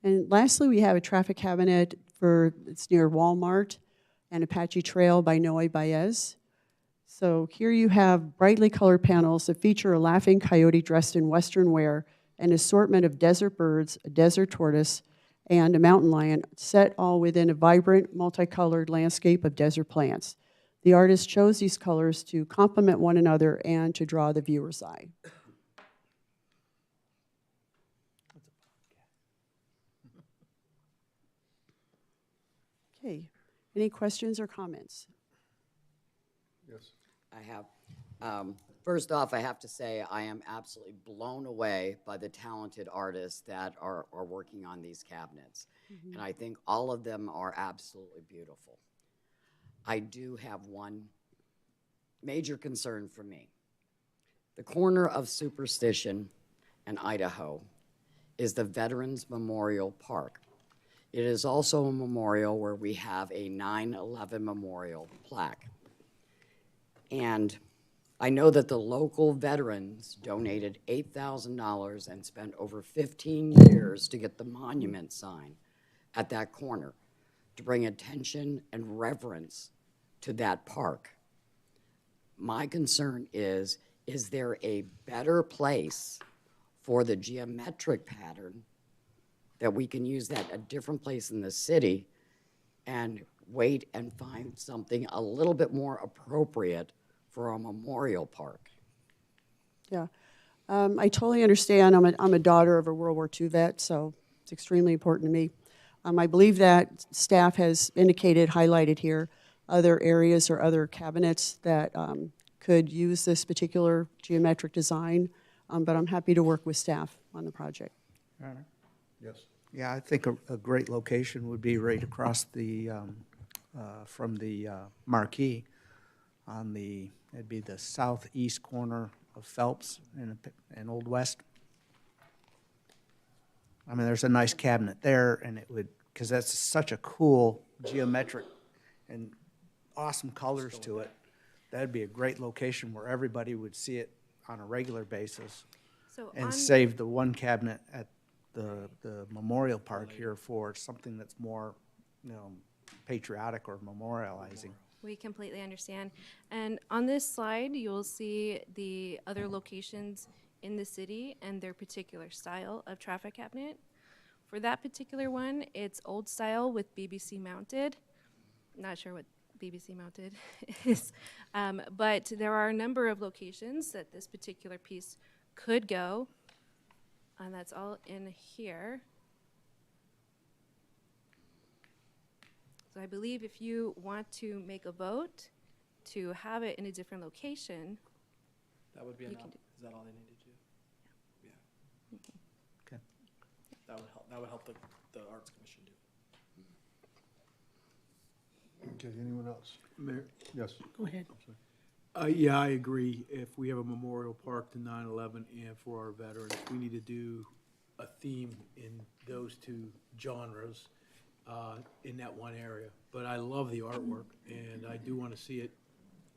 And lastly, we have a traffic cabinet it's near Walmart and Apache Trail by Noe Baez. So here you have brightly colored panels that feature a laughing coyote dressed in Western wear, an assortment of desert birds, a desert tortoise, and a mountain lion, set all within a vibrant, multicolored landscape of desert plants. The artist chose these colors to complement one another and to draw the viewer's eye. Okay, any questions or comments?
Yes.
I have. First off, I have to say I am absolutely blown away by the talented artists that are working on these cabinets. Mm-hmm. And I think all of them are absolutely beautiful. I do have one major concern for me. The corner of Superstition and Idaho is the Veterans Memorial Park. It is also a memorial where we have a 9/11 memorial plaque. And I know that the local veterans donated $8,000 and spent over 15 years to get the monument sign at that corner to bring attention and reverence to that park. My concern is there a better place for the geometric pattern that we can use that a different place in the city and wait and find something a little bit more appropriate for a memorial park?
Yeah, I totally understand. I'm a daughter of a World War II vet, so it's extremely important to me. I believe that staff has indicated, highlighted here, other areas or other cabinets that could use this particular geometric design, but I'm happy to work with staff on the project.
Yes.
Yeah, I think a great location would be right across the, from the marquee on it'd be the southeast corner of Phelps and Old West. I mean, there's a nice cabinet there, and it would, because that's such a cool geometric and awesome colors to it. That'd be a great location where everybody would see it on a regular basis.
So
And
on-
save the one cabinet at the Memorial Park here for something that's more, patriotic or memorializing.
We completely understand. And on this slide, you'll see the other locations in the city and their particular style of traffic cabinet. For that particular one, it's old style with BBC mounted. Not sure what BBC mounted is. But there are a number of locations that this particular piece could go. And that's all in here. So I believe if you want to make a vote to have it in a different location,
That would be
You
enough.
can do-
Is that all they need to do? Yeah.
Okay.
That would help the Arts Commission do.
Okay, anyone else?
Mayor?
Yes.
Go ahead.
Yeah, I agree. If we have a memorial park to 9/11 and for our veterans, we need to do a theme in those two genres in that one area. But I love the artwork, and I do want to see it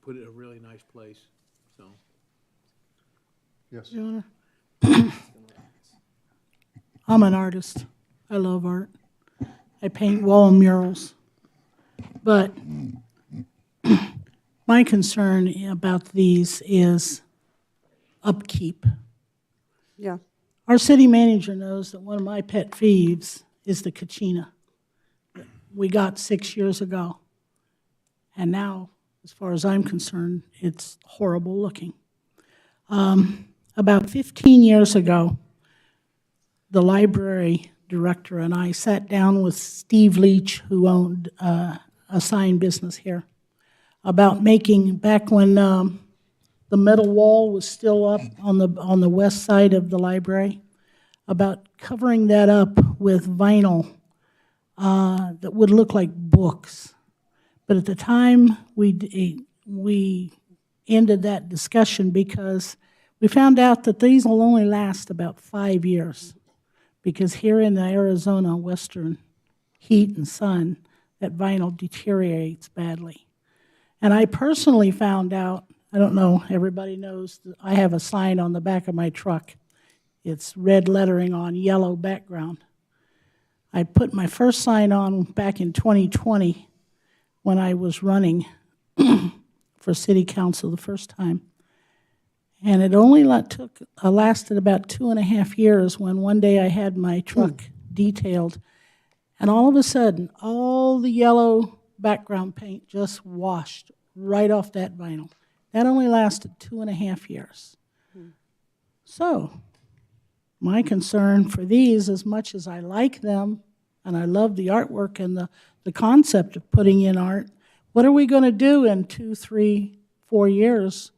put in a really nice place, so.
Yes.
Your Honor. I'm an artist. I love art. I paint wall murals. But my concern about these is upkeep.
Yeah.
Our city manager knows that one of my pet peeves is the Kachina that we got 6 years ago. And now, as far as I'm concerned, it's horrible looking. About 15 years ago, the library director and I sat down with Steve Leach, who owned a sign business here, about making, back when the metal wall was still up on the west side of the library, about covering that up with vinyl that would look like books. But at the time, we ended that discussion because we found out that these will only last about 5 years. Because here in the Arizona western heat and sun, that vinyl deteriorates badly. And I personally found out, I don't know, everybody knows, that I have a sign on the back of my truck. It's red lettering on yellow background. I put my first sign on back in 2020 when I was running for city council the first time. And it only lasted about 2.5 years when one day I had my truck detailed. And all of a sudden, all the yellow background paint just washed right off that vinyl. That only lasted 2.5 years. So, my concern for these, as much as I like them, and I love the artwork and the concept of putting in art, what are we going to do in 2, 3, 4 years?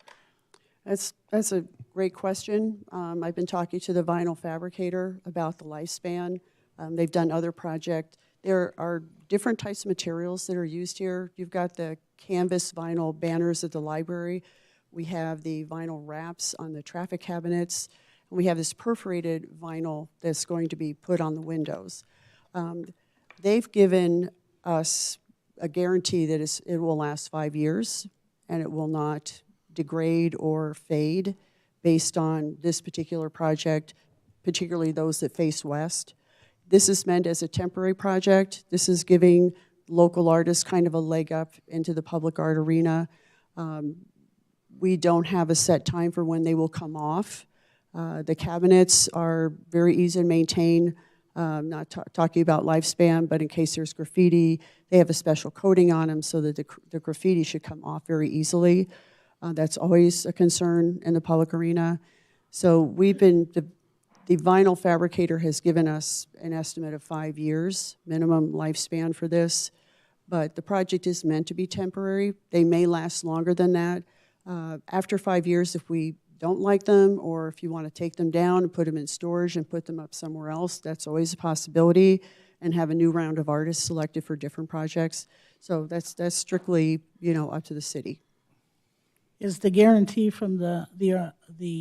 That's a great question. I've been talking to the vinyl fabricator about the lifespan. They've done other projects. There are different types of materials that are used here. You've got the canvas vinyl banners at the library. We have the vinyl wraps on the traffic cabinets. And we have this perforated vinyl that's going to be put on the windows. They've given us a guarantee that it will last 5 years and it will not degrade or fade based on this particular project, particularly those that face west. This is meant as a temporary project. This is giving local artists kind of a leg up into the public art arena. We don't have a set time for when they will come off. The cabinets are very easy to maintain. Not talking about lifespan, but in case there's graffiti, they have a special coating on them so that the graffiti should come off very easily. That's always a concern in the public arena. So the vinyl fabricator has given us an estimate of 5 years, minimum lifespan for this. But the project is meant to be temporary. They may last longer than that. After 5 years, if we don't like them, or if you want to take them down and put them in storage and put them up somewhere else, that's always a possibility, and have a new round of artists selected for different projects. So that's strictly, up to the city.
Is the guarantee from the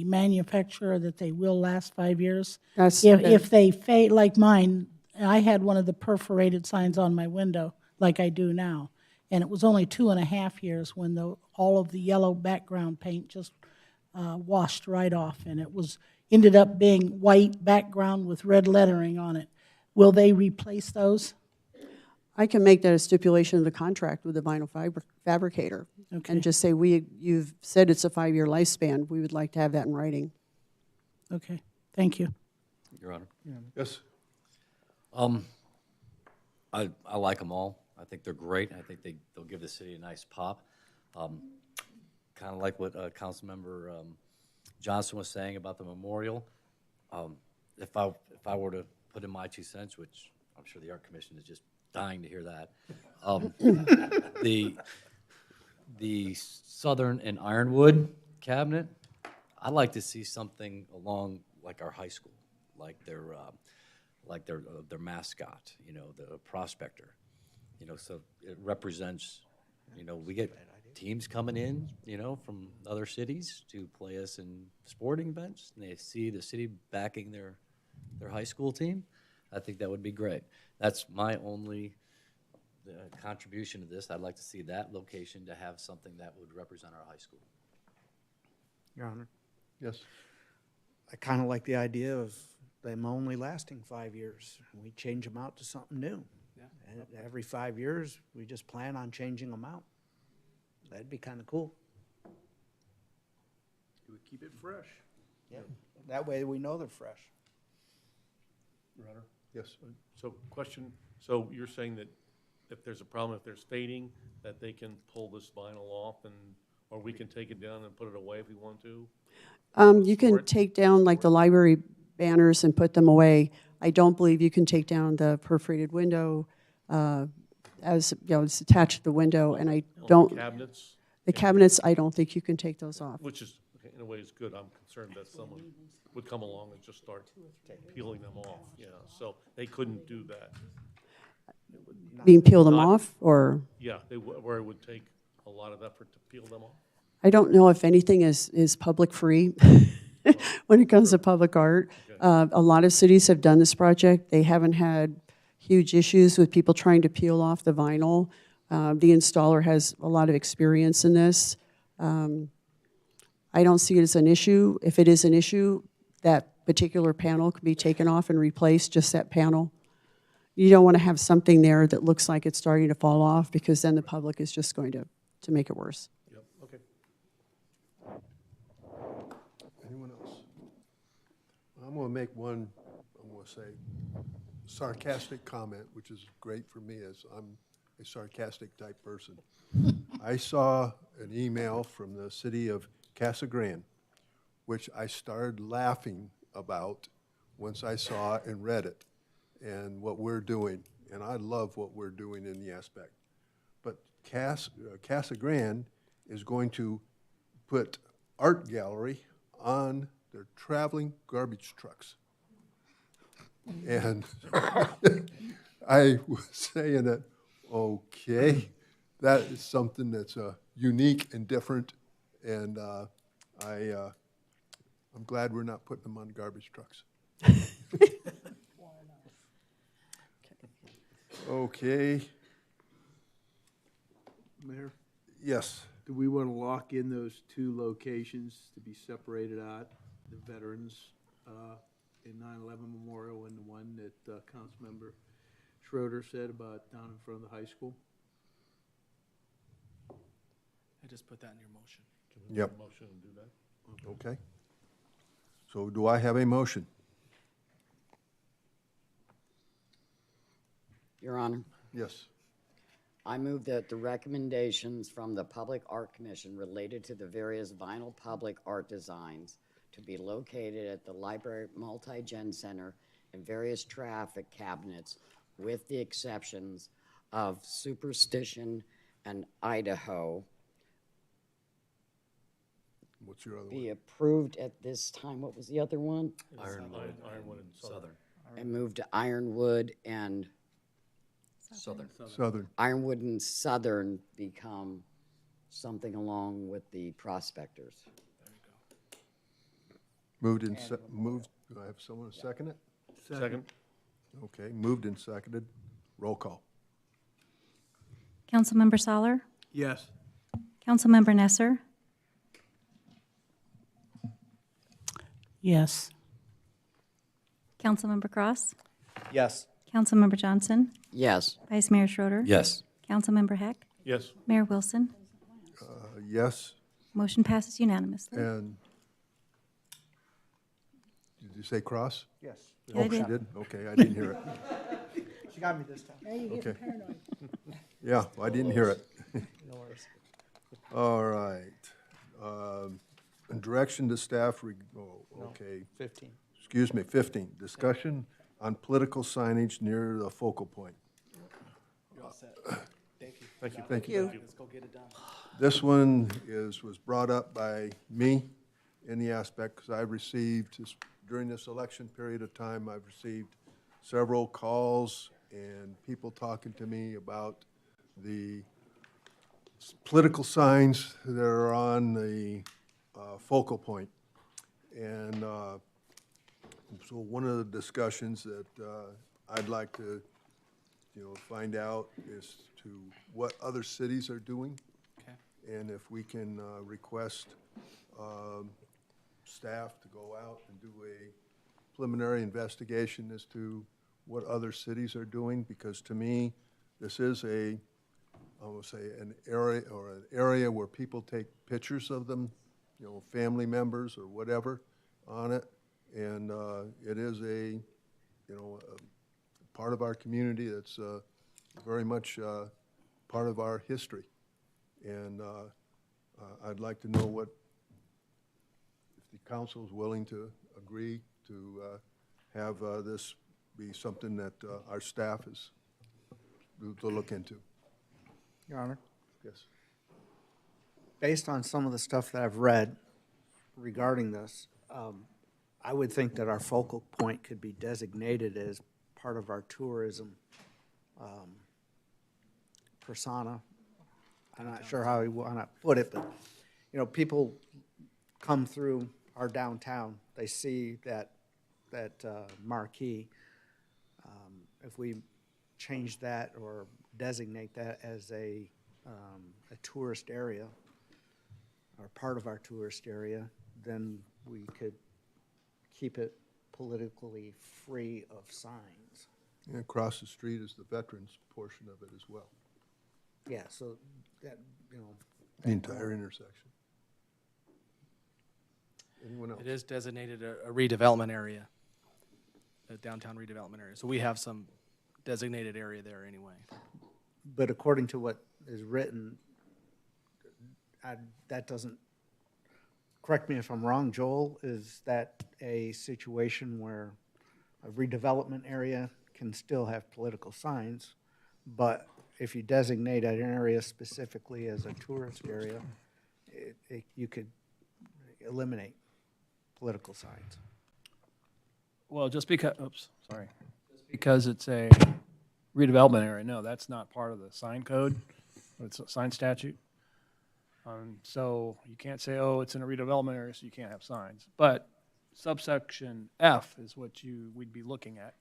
manufacturer that they will last 5 years? If they fade, like mine, I had one of the perforated signs on my window, like I do now, And it was only 2.5 years when all of the yellow background paint just washed right off, and it ended up being white background with red lettering on it. Will they replace those?
I can make that a stipulation of the contract with the vinyl fabricator.
Okay.
And just say, you've said it's a 5-year lifespan. We would like to have that in writing.
Okay, thank you.
Your Honor.
Yes.
I like them all. I think they're great. I think they'll give the city a nice pop. Kind of like what Councilmember Johnson was saying about the memorial. If I were to put in my 2 cents, which I'm sure the Art Commission is just dying to hear that, the Southern and Ironwood cabinet, I'd like to see something along like our high school, like their mascot, the prospector, so it represents, we get teams coming in, from other cities to play us in sporting events, and they see the city backing their high school team. I think that would be great. That's my only contribution to this. I'd like to see that location to have something that would represent our high school.
Your Honor,
Yes.
I kind of like the idea of them only lasting 5 years. We change them out to something new.
Yeah.
And every 5 years, we just plan on changing them out. That'd be kind of cool.
It would keep it fresh.
Yeah. That way we know they're fresh.
Your Honor?
Yes.
So question, so you're saying that if there's a problem, if there's fading, that they can pull this vinyl off or we can take it down and put it away if we want to?
You can take down like the library banners and put them away. I don't believe you can take down the perforated window as, it's attached to the window, and I don't.
Cabinets?
The cabinets, I don't think you can take those off.
Which is, in a way, is good. I'm concerned that someone would come along and just start peeling them off, so they couldn't do that.
Being peel them
Not-
off, or?
Yeah, where it would take a lot of effort to peel them off.
I don't know if anything is public free when it comes to public art. A lot of cities have done this project. They haven't had huge issues with people trying to peel off the vinyl. The installer has a lot of experience in this. I don't see it as an issue. If it is an issue, that particular panel can be taken off and replaced, just that panel. You don't want to have something there that looks like it's starting to fall off, because then the public is just going to make it worse.
Yep, okay.
Anyone else? I'm going to make one, I'm going to say, sarcastic comment, which is great for me as I'm a sarcastic type person. I saw an email from the city of Casa Grande, which I started laughing about once I saw and read it and what we're doing. And I love what we're doing in the aspect. But Casa Grande is going to put art gallery on their traveling garbage trucks. And I was saying that, okay, that is something that's unique and different, and I'm glad we're not putting them on garbage trucks. Okay.
Mayor,
Yes.
do we want to lock in those 2 locations to be separated out? The veterans in 9/11 Memorial and the one that Councilmember Schroeder said about down in front of the high school?
I just put that in your motion.
Can we
Yep.
make a motion and do that?
Okay. So do I have a motion?
Your Honor,
Yes.
I move that the recommendations from the Public Art Commission related to the various vinyl public art designs to be located at the Library Multi-Gen Center and various traffic cabinets, with the exceptions of Superstition and Idaho,
What's your other
be
one?
approved at this time. What was the other one?
Ironwood and Southern.
And move to Ironwood and
Southern.
Southern.
Ironwood and Southern become something along with the prospectors.
Moved and moved. Do I have someone to second it?
Second?
Okay, moved and seconded. Roll call.
Councilmember Soller?
Yes.
Councilmember Nesser?
Yes.
Councilmember Cross?
Yes.
Councilmember Johnson?
Yes.
Vice Mayor Schroeder?
Yes.
Councilmember Heck?
Yes.
Mayor Wilson?
Yes,
Motion passes unanimously.
and did you say Cross?
Yes.
Yeah, I
Oh, she
did.
did? Okay, I didn't hear it.
She got me this time.
Okay. Yeah, I didn't hear it.
No worries.
All right. Direction to staff, okay.
15.
Excuse me, 15, discussion on political signage near the focal point.
You're all set. Thank you.
Thank you.
Thank you.
Let's go get it done.
This one was brought up by me in the aspect, because I've received, during this election period of time, I've received several calls and people talking to me about the political signs that are on the focal point. And so one of the discussions that I'd like to, find out is to what other cities are doing.
Okay.
And if we can request staff to go out and do a preliminary investigation as to what other cities are doing, because to me, this is I will say, an area where people take pictures of them, family members or whatever on it. And it is a part of our community that's very much part of our history. And I'd like to know if the council is willing to agree to have this be something that our staff is to look into.
Your Honor,
Yes.
based on some of the stuff that I've read regarding this, I would think that our focal point could be designated as part of our tourism persona. I'm not sure how you want to put it, but, people come through our downtown, they see that marquee. If we change that or designate that as a tourist area, or part of our tourist area, then we could keep it politically free of signs.
And across the street is the veterans portion of it as well,
Yeah, so that,
the entire intersection. Anyone else?
It is designated a redevelopment area, a downtown redevelopment area. So we have some designated area there anyway.
But according to what is written, that doesn't, correct me if I'm wrong, Joel, is that a situation where a redevelopment area can still have political signs, but if you designate an area specifically as a tourist area, you could eliminate political signs?
Well, just because it's a redevelopment area, no, that's not part of the sign code, it's a sign statute. So you can't say, oh, it's in a redevelopment area, so you can't have signs. But subsection F is what we'd be looking at.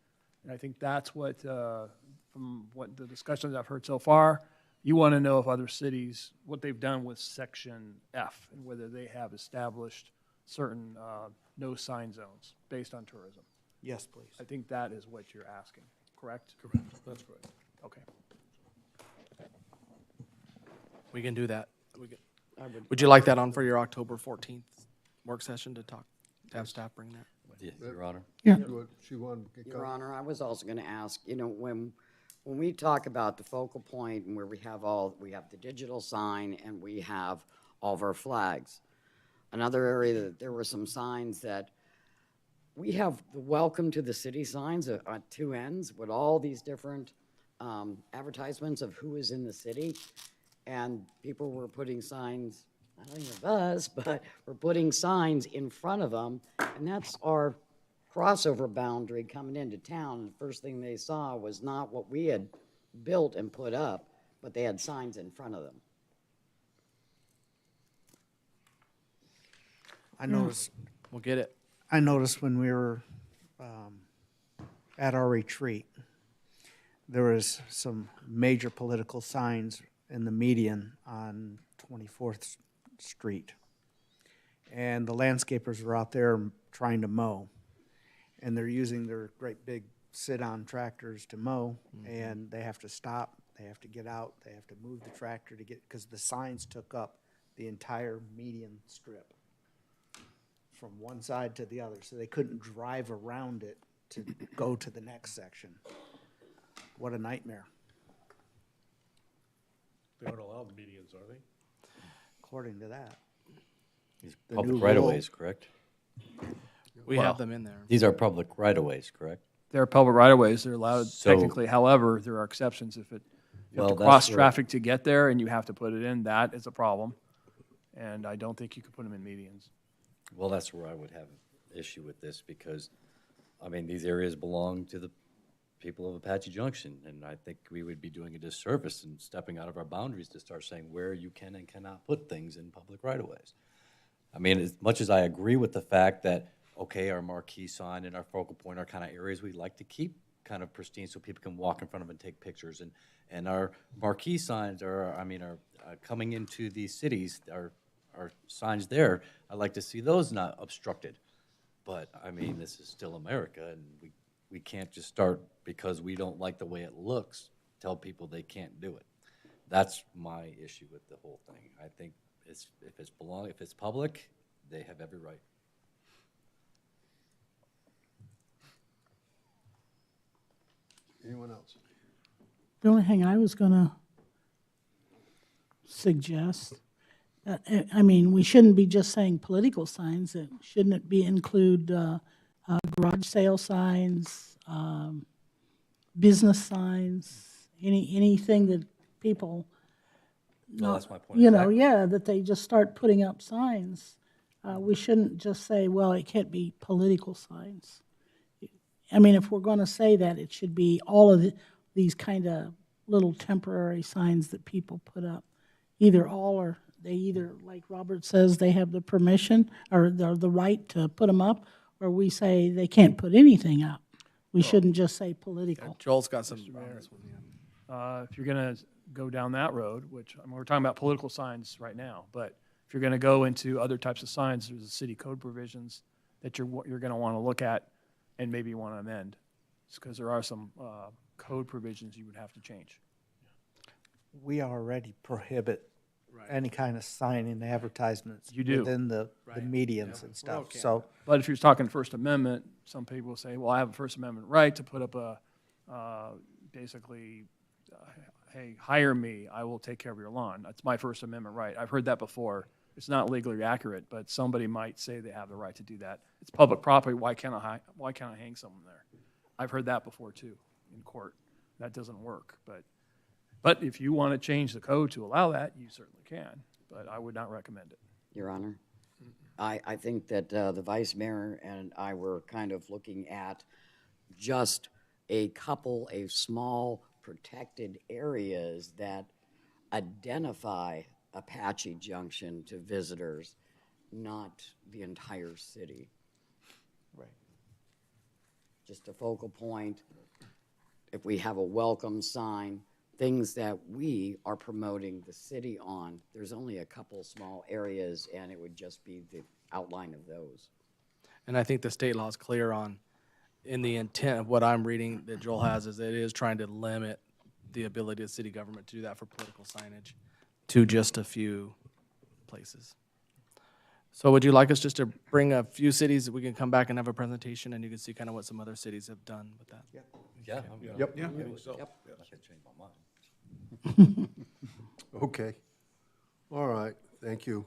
And I think that's what, from what the discussions I've heard so far, you want to know if other cities, what they've done with section F, and whether they have established certain no sign zones based on tourism.
Yes, please.
I think that is what you're asking, correct?
Correct, that's correct.
Okay.
We can do that. Would you like that on for your October 14th work session to have staff bring that?
Yes, Your Honor.
Yeah.
She wanted to get
Your Honor, I was also going to ask, when we talk about the focal point and where we have the digital sign and we have all of our flags. Another area that there were some signs that we have the welcome to the city signs at two ends with all these different advertisements of who is in the city. And people were putting signs, not only of us, but we're putting signs in front of them. And that's our crossover boundary coming into town. The first thing they saw was not what we had built and put up, but they had signs in front of them.
I noticed.
We'll get it.
I noticed when we were at our retreat, there was some major political signs in the median on 24th Street. And the landscapers are out there trying to mow. And they're using their great big sit-on tractors to mow, and they have to stop, they have to get out, they have to move the tractor to get, because the signs took up the entire median strip from one side to the other, so they couldn't drive around it to go to the next section. What a nightmare.
They aren't allowed medians, are they?
According to that.
These
The
public
new
right-of-ways,
rule.
correct?
We have them in there.
These are public right-of-ways, correct?
They're public right-of-ways, they're allowed
So-
technically, however, there are exceptions if you
Well,
have to
that's
cross
where-
traffic to get there and you have to put it in, that is a problem. And I don't think you could put them in medians.
Well, that's where I would have an issue with this, because, I mean, these areas belong to the people of Apache Junction, and I think we would be doing a disservice and stepping out of our boundaries to start saying where you can and cannot put things in public right-of-ways. I mean, as much as I agree with the fact that, okay, our marquee sign and our focal point are kind of areas we like to keep kind of pristine so people can walk in front of them and take pictures, and our marquee signs are coming into these cities, our signs there, I'd like to see those not obstructed. But, I mean, this is still America, and we can't just start, because we don't like the way it looks, tell people they can't do it. That's my issue with the whole thing. I think if it's public, they have every right.
Anyone else?
The only thing I was gonna suggest, I mean, we shouldn't be just saying political signs. Shouldn't it include garage sale signs, business signs, anything that people,
Well, that's my point.
you know, yeah, that they just start putting up signs. We shouldn't just say, well, it can't be political signs. I mean, if we're going to say that, it should be all of these kind of little temporary signs that people put up. Either all, or they either, like Robert says, they have the permission or the right to put them up, or we say they can't put anything up. We shouldn't just say political.
Joel's got some on this one, yeah.
If you're going to go down that road, which, I mean, we're talking about political signs right now, but if you're going to go into other types of signs, there's the city code provisions that you're going to want to look at and maybe want to amend, because there are some code provisions you would have to change.
We already prohibit any kind of sign in advertisements
You do.
within the medians and stuff,
okay.
so.
But if you're talking First Amendment, some people say, well, I have a First Amendment right to put up basically, hey, hire me, I will take care of your lawn. That's my First Amendment right. I've heard that before. It's not legally accurate, but somebody might say they have the right to do that. It's public property, why can't I hang someone there? I've heard that before too, in court. That doesn't work, but if you want to change the code to allow that, you certainly can, but I would not recommend it.
Your Honor, I think that the Vice Mayor and I were kind of looking at just a small protected areas that identify Apache Junction to visitors, not the entire city.
Right.
Just a focal point. If we have a welcome sign, things that we are promoting the city on, there's only a couple small areas, and it would just be the outline of those.
And I think the state law is clear on, in the intent of what I'm reading that Joel has, is it is trying to limit the ability of city government to do that for political signage to just a few places. So would you like us just to bring a few cities that we can come back and have a presentation, and you can see kind of what some other cities have done with that?
Yeah.
Yep.
Yeah.
I think so. I can change my mind.
Okay. All right, thank you.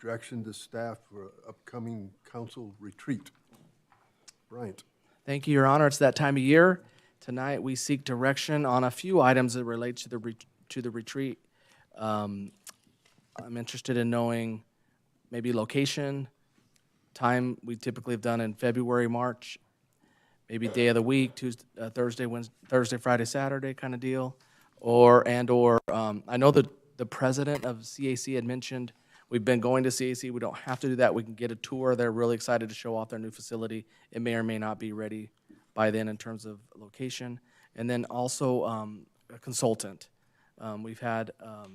Direction to staff for upcoming council retreat. Bryant.
Thank you, Your Honor. It's that time of year. Tonight, we seek direction on a few items that relate to the retreat. I'm interested in knowing maybe location, time we typically have done in February, March, maybe day of the week, Tuesday, Thursday, Friday, Saturday kind of deal, or I know that the president of CAC had mentioned we've been going to CAC. We don't have to do that. We can get a tour. They're really excited to show off their new facility. It may or may not be ready by then in terms of location. And then also a consultant. We've had a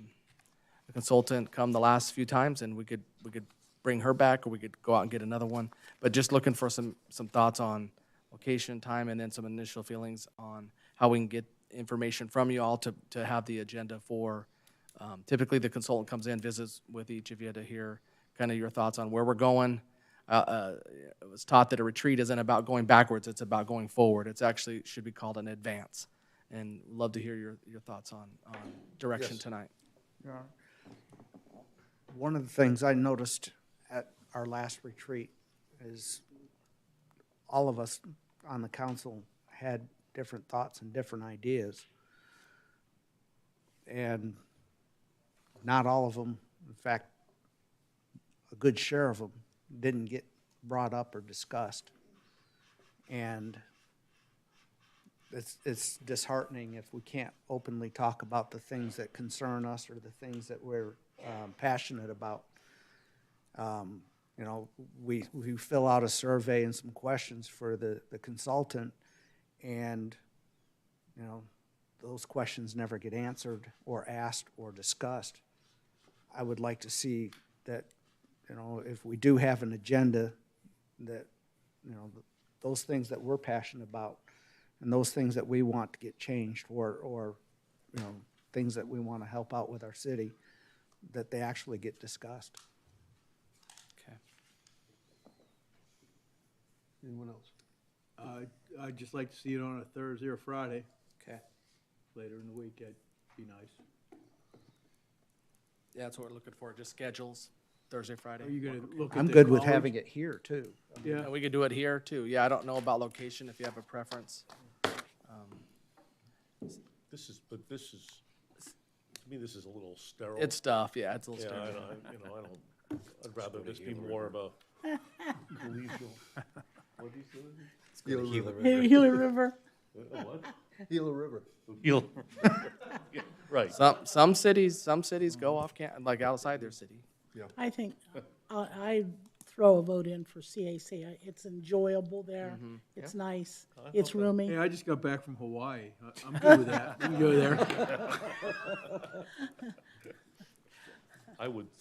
consultant come the last few times, and we could bring her back, or we could go out and get another one. But just looking for some thoughts on location, time, and then some initial feelings on how we can get information from you all to have the agenda for. Typically, the consultant comes in, visits with each of you to hear kind of your thoughts on where we're going. It was taught that a retreat isn't about going backwards, it's about going forward. It's actually should be called an advance. And love to hear your thoughts on direction tonight.
Yeah. One of the things I noticed at our last retreat is all of us on the council had different thoughts and different ideas. And not all of them, in fact, a good share of them didn't get brought up or discussed. And it's disheartening if we can't openly talk about the things that concern us or the things that we're passionate about. You know, we fill out a survey and some questions for the consultant, and, you know, those questions never get answered or asked or discussed. I would like to see that, you know, if we do have an agenda, that, you know, those things that we're passionate about and those things that we want to get changed, or you know, things that we want to help out with our city, that they actually get discussed.
Okay.
Anyone else?
I'd just like to see it on a Thursday or Friday.
Okay.
Later in the week, that'd be nice.
Yeah, that's what we're looking for, just schedules, Thursday, Friday.
Are you gonna look at
I'm
the
good with
college?
having it here, too.
Yeah.
And we could do it here, too. Yeah, I don't know about location, if you have a preference.
This is, to me, this is a little sterile.
It's stuff, yeah, it's a little
Yeah,
sterile.
I'd rather this be more of a collegial. What do you say?
Gila River.
What?
Gila River.
Gila. Yeah, right.
Some cities go off like outside their city.
Yeah.
I think I throw a vote in for CAC. It's enjoyable there. It's nice. It's roomy.
Hey, I just got back from Hawaii. I'm good with that. We can go there.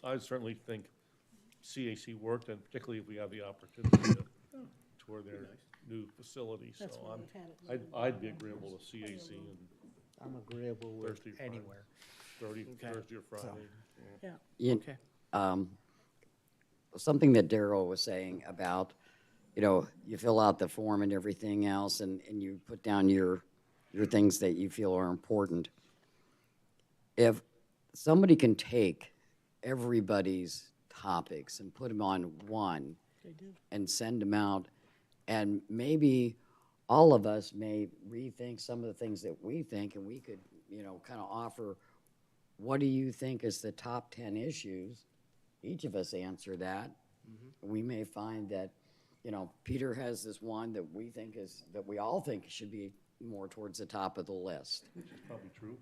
I certainly think CAC worked, and particularly if we have the opportunity to tour their new facility. So
That's why we've had it.
I'd be agreeable to CAC and
I'm agreeable with
Thursday, Friday.
anywhere.
Thursday or Friday.
Yeah.
You-
Okay.
Something that Darrell was saying about, you know, you fill out the form and everything else, and you put down your things that you feel are important. If somebody can take everybody's topics and put them on one and send them out, and maybe all of us may rethink some of the things that we think, and we could, you know, kind of offer, what do you think is the top 10 issues? Each of us answer that. We may find that, you know, Peter has this one that we think that we all think should be more towards the top of the list.
Which is probably true.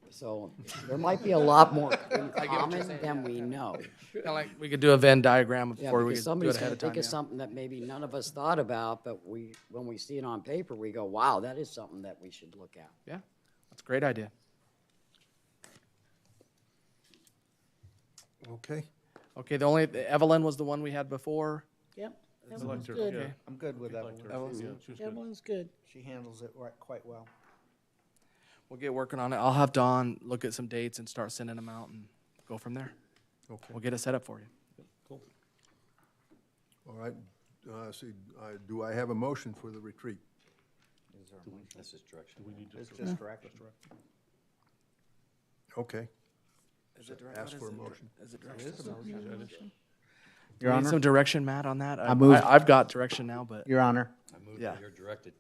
So there might be a lot more in common than we know.
Kind of like we could do a Venn diagram
Yeah,
before we
because
could do
somebody's
it ahead
gonna
of time.
think of something that maybe none of us thought about, but when we see it on paper, we go, wow, that is something that we should look at.
Yeah, that's a great idea.
Okay.
Okay, Evelyn was the one we had before.
Yep.
I
Evelyn's
liked her,
good.
yeah.
I'm good with that.
Liked her.
Evelyn's
Yeah,
good.
she was good.
Evelyn's good.
She handles it quite well.
We'll get working on it. I'll have Dawn look at some dates and start sending them out and go from there.
Okay.
We'll get it set up for you.
Cool.
All right. Do I have a motion for the retreat?
That's just direction.
Do we need to?
It's just direction.
Okay.
Is it direct?
Ask
what
for a
is it?
motion.
Is it direct?
Your
Need
Honor,
some direction, Matt, on that?
I moved-
I've got direction now, but.
Your Honor,
I moved
Yeah.
that you're directed.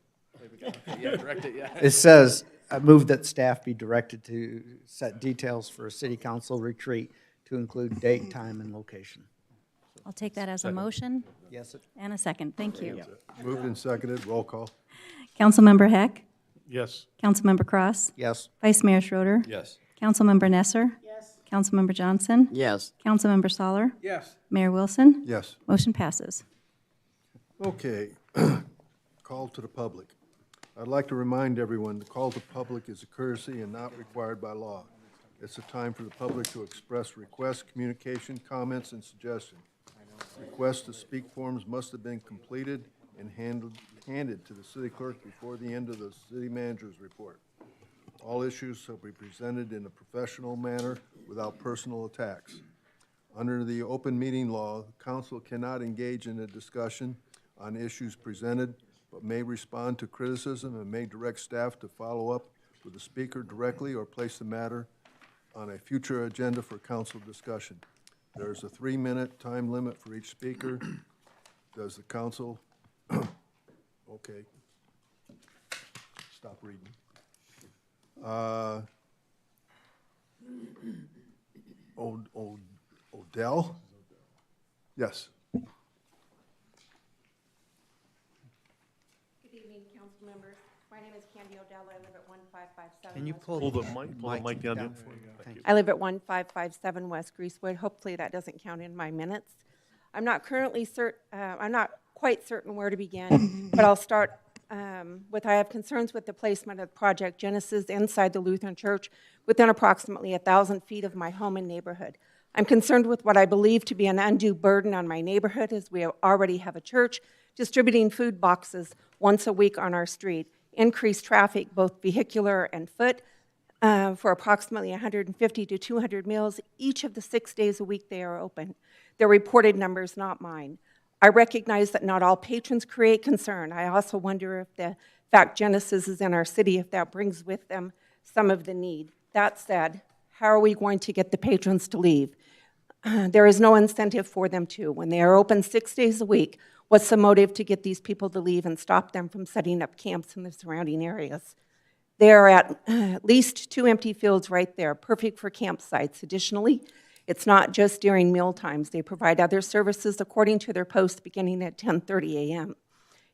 Yeah, direct it, yeah.
it says, I move that staff be directed to set details for a city council retreat to include date, time, and location.
I'll take that as a motion
Yes,
and a second. Thank you.
Moved and seconded. Roll call.
Councilmember Heck,
Yes.
Councilmember Cross,
yes.
Vice Mayor Schroeder,
Yes.
Councilmember Nesser,
Yes.
Councilmember Johnson,
Yes.
Councilmember Soller,
Yes.
Mayor Wilson.
Yes.
Motion passes.
Okay. Call to the public. I'd like to remind everyone, the call to public is a courtesy and not required by law. It's a time for the public to express requests, communication, comments, and suggestions. Requests to speak forms must have been completed and handed to the city clerk before the end of the city manager's report. All issues shall be presented in a professional manner without personal attacks. Under the open meeting law, the council cannot engage in a discussion on issues presented, but may respond to criticism and may direct staff to follow up with the speaker directly or place the matter on a future agenda for council discussion. There is a 3-minute time limit for each speaker. Does the council, okay, stop reading. Odell? Yes.
Good evening, council members. My name is Candy Odell. I live at 1557.
Can you
West
pull
Pull the
Greasewood.
mic down.
down.
Thank you.
I live at 1557 West Greasewood. Hopefully that doesn't count in my minutes. I'm not quite certain where to begin, but I'll start with I have concerns with the placement of Project Genesis inside the Lutheran Church within approximately 1,000 feet of my home and neighborhood. I'm concerned with what I believe to be an undue burden on my neighborhood, as we already have a church distributing food boxes once a week on our street, increased traffic, both vehicular and foot, for approximately 150 to 200 meals each of the 6 days a week they are open. They're reported numbers, not mine. I recognize that not all patrons create concern. I also wonder if the fact Genesis is in our city, if that brings with them some of the need. That said, how are we going to get the patrons to leave? There is no incentive for them to. When they are open 6 days a week, what's the motive to get these people to leave and stop them from setting up camps in the surrounding areas? There are at least 2 empty fields right there, perfect for campsites. Additionally, it's not just during meal times. They provide other services according to their post beginning at 10:30 a.m.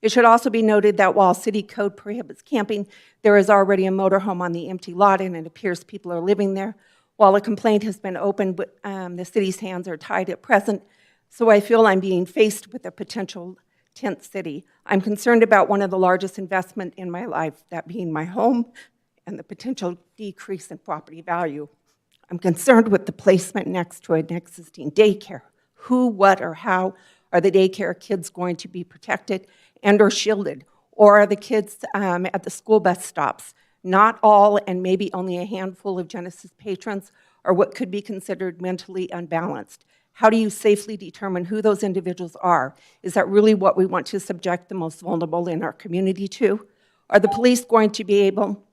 It should also be noted that while city code prohibits camping, there is already a motorhome on the empty lot, and it appears people are living there. While a complaint has been opened, the city's hands are tied at present, so I feel I'm being faced with a potential tent city. I'm concerned about one of the largest investments in my life, that being my home, and the potential decrease in property value. I'm concerned with the placement next to an existing daycare. Who, what, or how are the daycare kids going to be protected and or shielded? Or are the kids at the school bus stops? Not all, and maybe only a handful of Genesis patrons are what could be considered mentally unbalanced. How do you safely determine who those individuals are? Is that really what we want to subject the most vulnerable in our community to? Are the police going to be able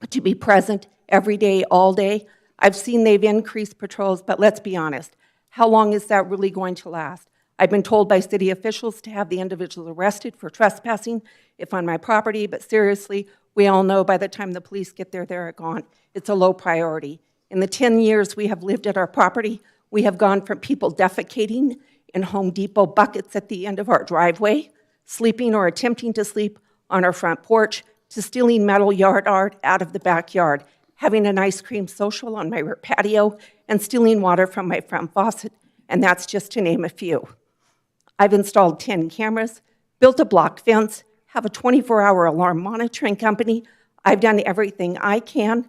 to be present every day, all day? I've seen they've increased patrols, but let's be honest. How long is that really going to last? I've been told by city officials to have the individuals arrested for trespassing if on my property, but seriously, we all know by the time the police get there, they're gone. It's a low priority. In the 10 years we have lived at our property, we have gone from people defecating in Home Depot buckets at the end of our driveway, sleeping or attempting to sleep on our front porch, to stealing metal yard art out of the backyard, having an ice cream social on my rear patio, and stealing water from my front faucet, and that's just to name a few. I've installed 10 cameras, built a block fence, have a 24-hour alarm monitoring company. I've done everything I can,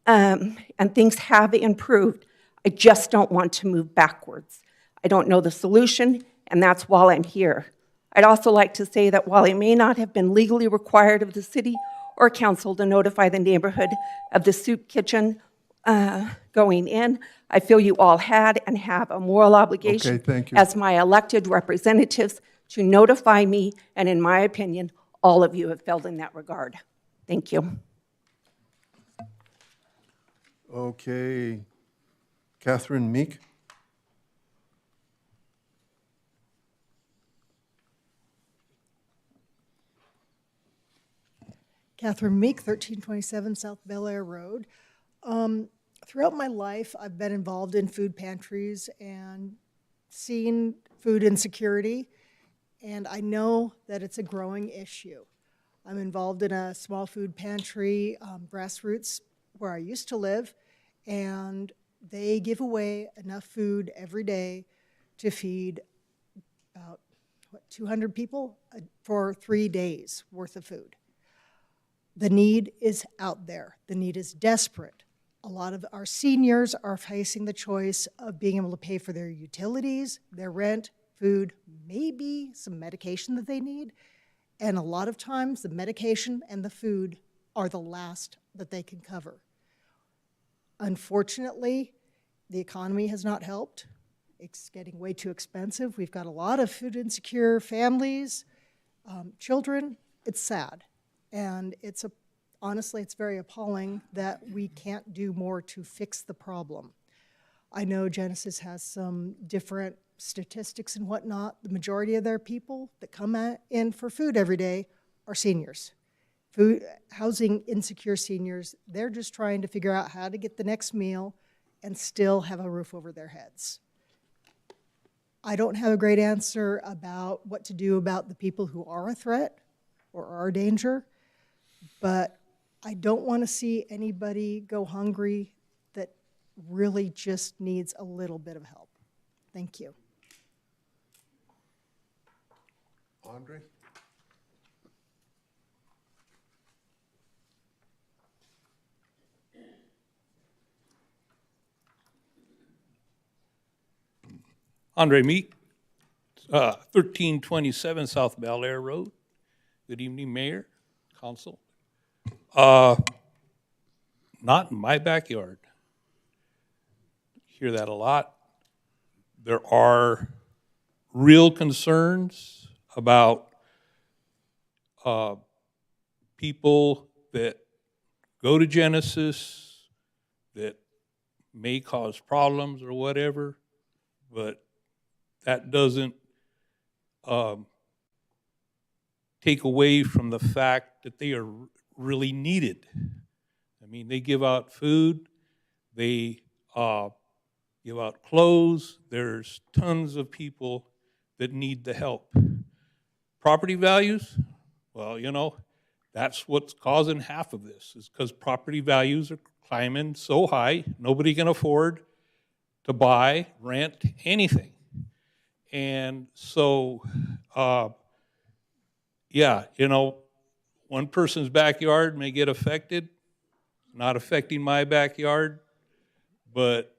and things have improved. I just don't want to move backwards. I don't know the solution, and that's why I'm here. I'd also like to say that while it may not have been legally required of the city or council to notify the neighborhood of the soup kitchen going in, I feel you all had and have a moral obligation
Okay, thank you.
as my elected representatives to notify me, and in my opinion, all of you have failed in that regard. Thank you.
Okay. Catherine Meek?
Catherine Meek, 1327 South Bel Air Road. Throughout my life, I've been involved in food pantries and seen food insecurity, and I know that it's a growing issue. I'm involved in a small food pantry, Grassroots, where I used to live, and they give away enough food every day to feed about 200 people for 3 days worth of food. The need is out there. The need is desperate. A lot of our seniors are facing the choice of being able to pay for their utilities, their rent, food, maybe some medication that they need. And a lot of times, the medication and the food are the last that they can cover. Unfortunately, the economy has not helped. It's getting way too expensive. We've got a lot of food insecure families, children. It's sad. And honestly, it's very appalling that we can't do more to fix the problem. I know Genesis has some different statistics and whatnot. The majority of their people that come in for food every day are seniors. Housing insecure seniors, they're just trying to figure out how to get the next meal and still have a roof over their heads. I don't have a great answer about what to do about the people who are a threat or are a danger, but I don't want to see anybody go hungry that really just needs a little bit of help. Thank you.
Andre?
Andre Meek, 1327 South Bel Air Road. Good evening, Mayor, Council. Not in my backyard. Hear that a lot. There are real concerns about people that go to Genesis that may cause problems or whatever, but that doesn't take away from the fact that they are really needed. I mean, they give out food, they give out clothes. There's tons of people that need the help. Property values, well, you know, that's what's causing half of this, is because property values are climbing so high, nobody can afford to buy, rent, anything. And so, yeah, you know, one person's backyard may get affected, not affecting my backyard, but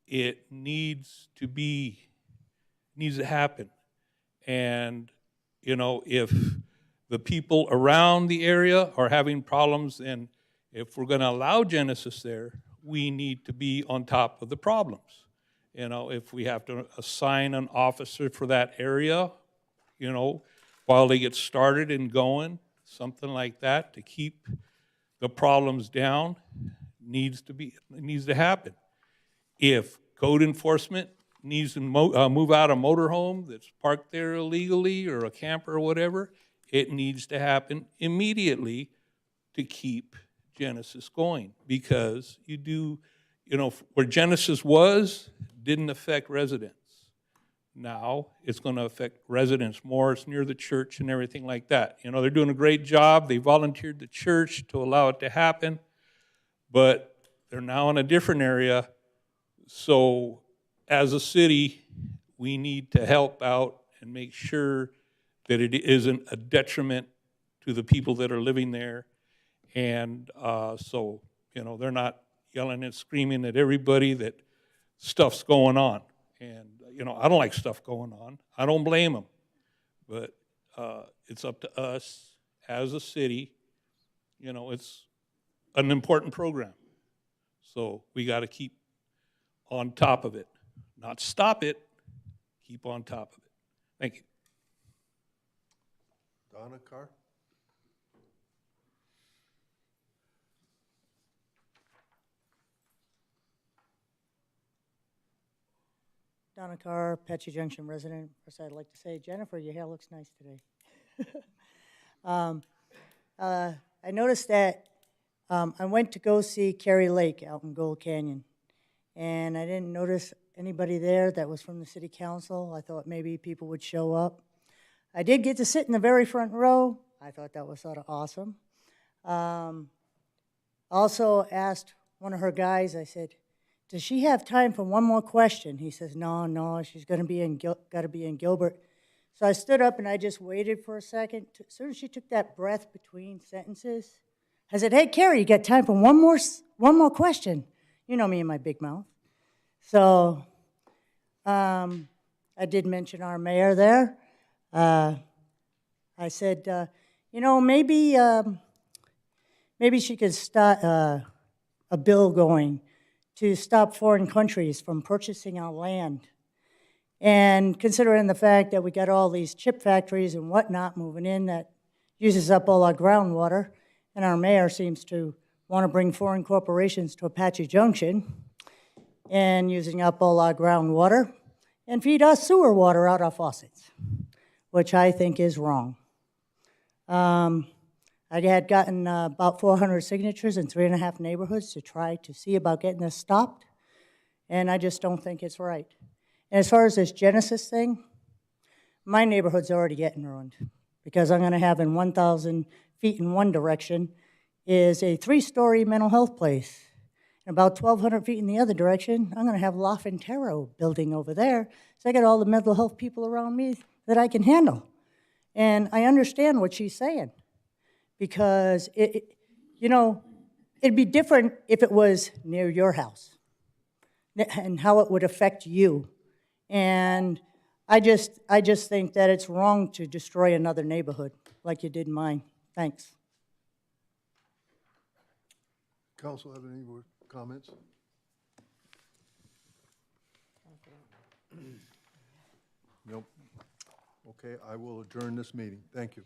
it needs to happen. And, you know, if the people around the area are having problems, and if we're going to allow Genesis there, we need to be on top of the problems. You know, if we have to assign an officer for that area, you know, while they get started and going, something like that to keep the problems down needs to happen. If code enforcement needs to move out a motorhome that's parked there illegally or a camper or whatever, it needs to happen immediately to keep Genesis going, because you know, where Genesis was didn't affect residents. Now it's going to affect residents more. It's near the church and everything like that. You know, they're doing a great job. They volunteered the church to allow it to happen, but they're now in a different area. So as a city, we need to help out and make sure that it isn't a detriment to the people that are living there. And so, you know, they're not yelling and screaming at everybody that stuff's going on. And, you know, I don't like stuff going on. I don't blame them. But it's up to us as a city. You know, it's an important program. So we got to keep on top of it. Not stop it, keep on top of it. Thank you.
Donna Carr?
Donna Carr, Apache Junction resident. First, I'd like to say, Jennifer, your hair looks nice today. I noticed that I went to go see Carrie Lake out in Gold Canyon, and I didn't notice anybody there that was from the city council. I thought maybe people would show up. I did get to sit in the very front row. I thought that was sort of awesome. Also asked one of her guys, I said, does she have time for one more question? He says, no, she's got to be in Gilbert. So I stood up and I just waited for a second. As soon as she took that breath between sentences, I said, "Hey, Carrie, you got time for one more question?" You know me and my big mouth. So I did mention our mayor there. I said, maybe she could start a bill going to stop foreign countries from purchasing our land. And considering the fact that we got all these chip factories and whatnot moving in that uses up all our groundwater, and our mayor seems to want to bring foreign corporations to Apache Junction and using up all our groundwater and feed us sewer water out our faucets, which I think is wrong. I had gotten about 400 signatures in 3.5 neighborhoods to try to see about getting this stopped, and I just don't think it's right. And as far as this Genesis thing, my neighborhood's already getting ruined because I'm going to have in 1,000 feet in one direction is a 3-story mental health place. And about 1,200 feet in the other direction, I'm going to have La Frontera building over there. So I got all the mental health people around me that I can handle. And I understand what she's saying because, it'd be different if it was near your house and how it would affect you. And I just think that it's wrong to destroy another neighborhood like you did mine. Thanks.
Council have any more comments? Nope. Okay, I will adjourn this meeting. Thank you.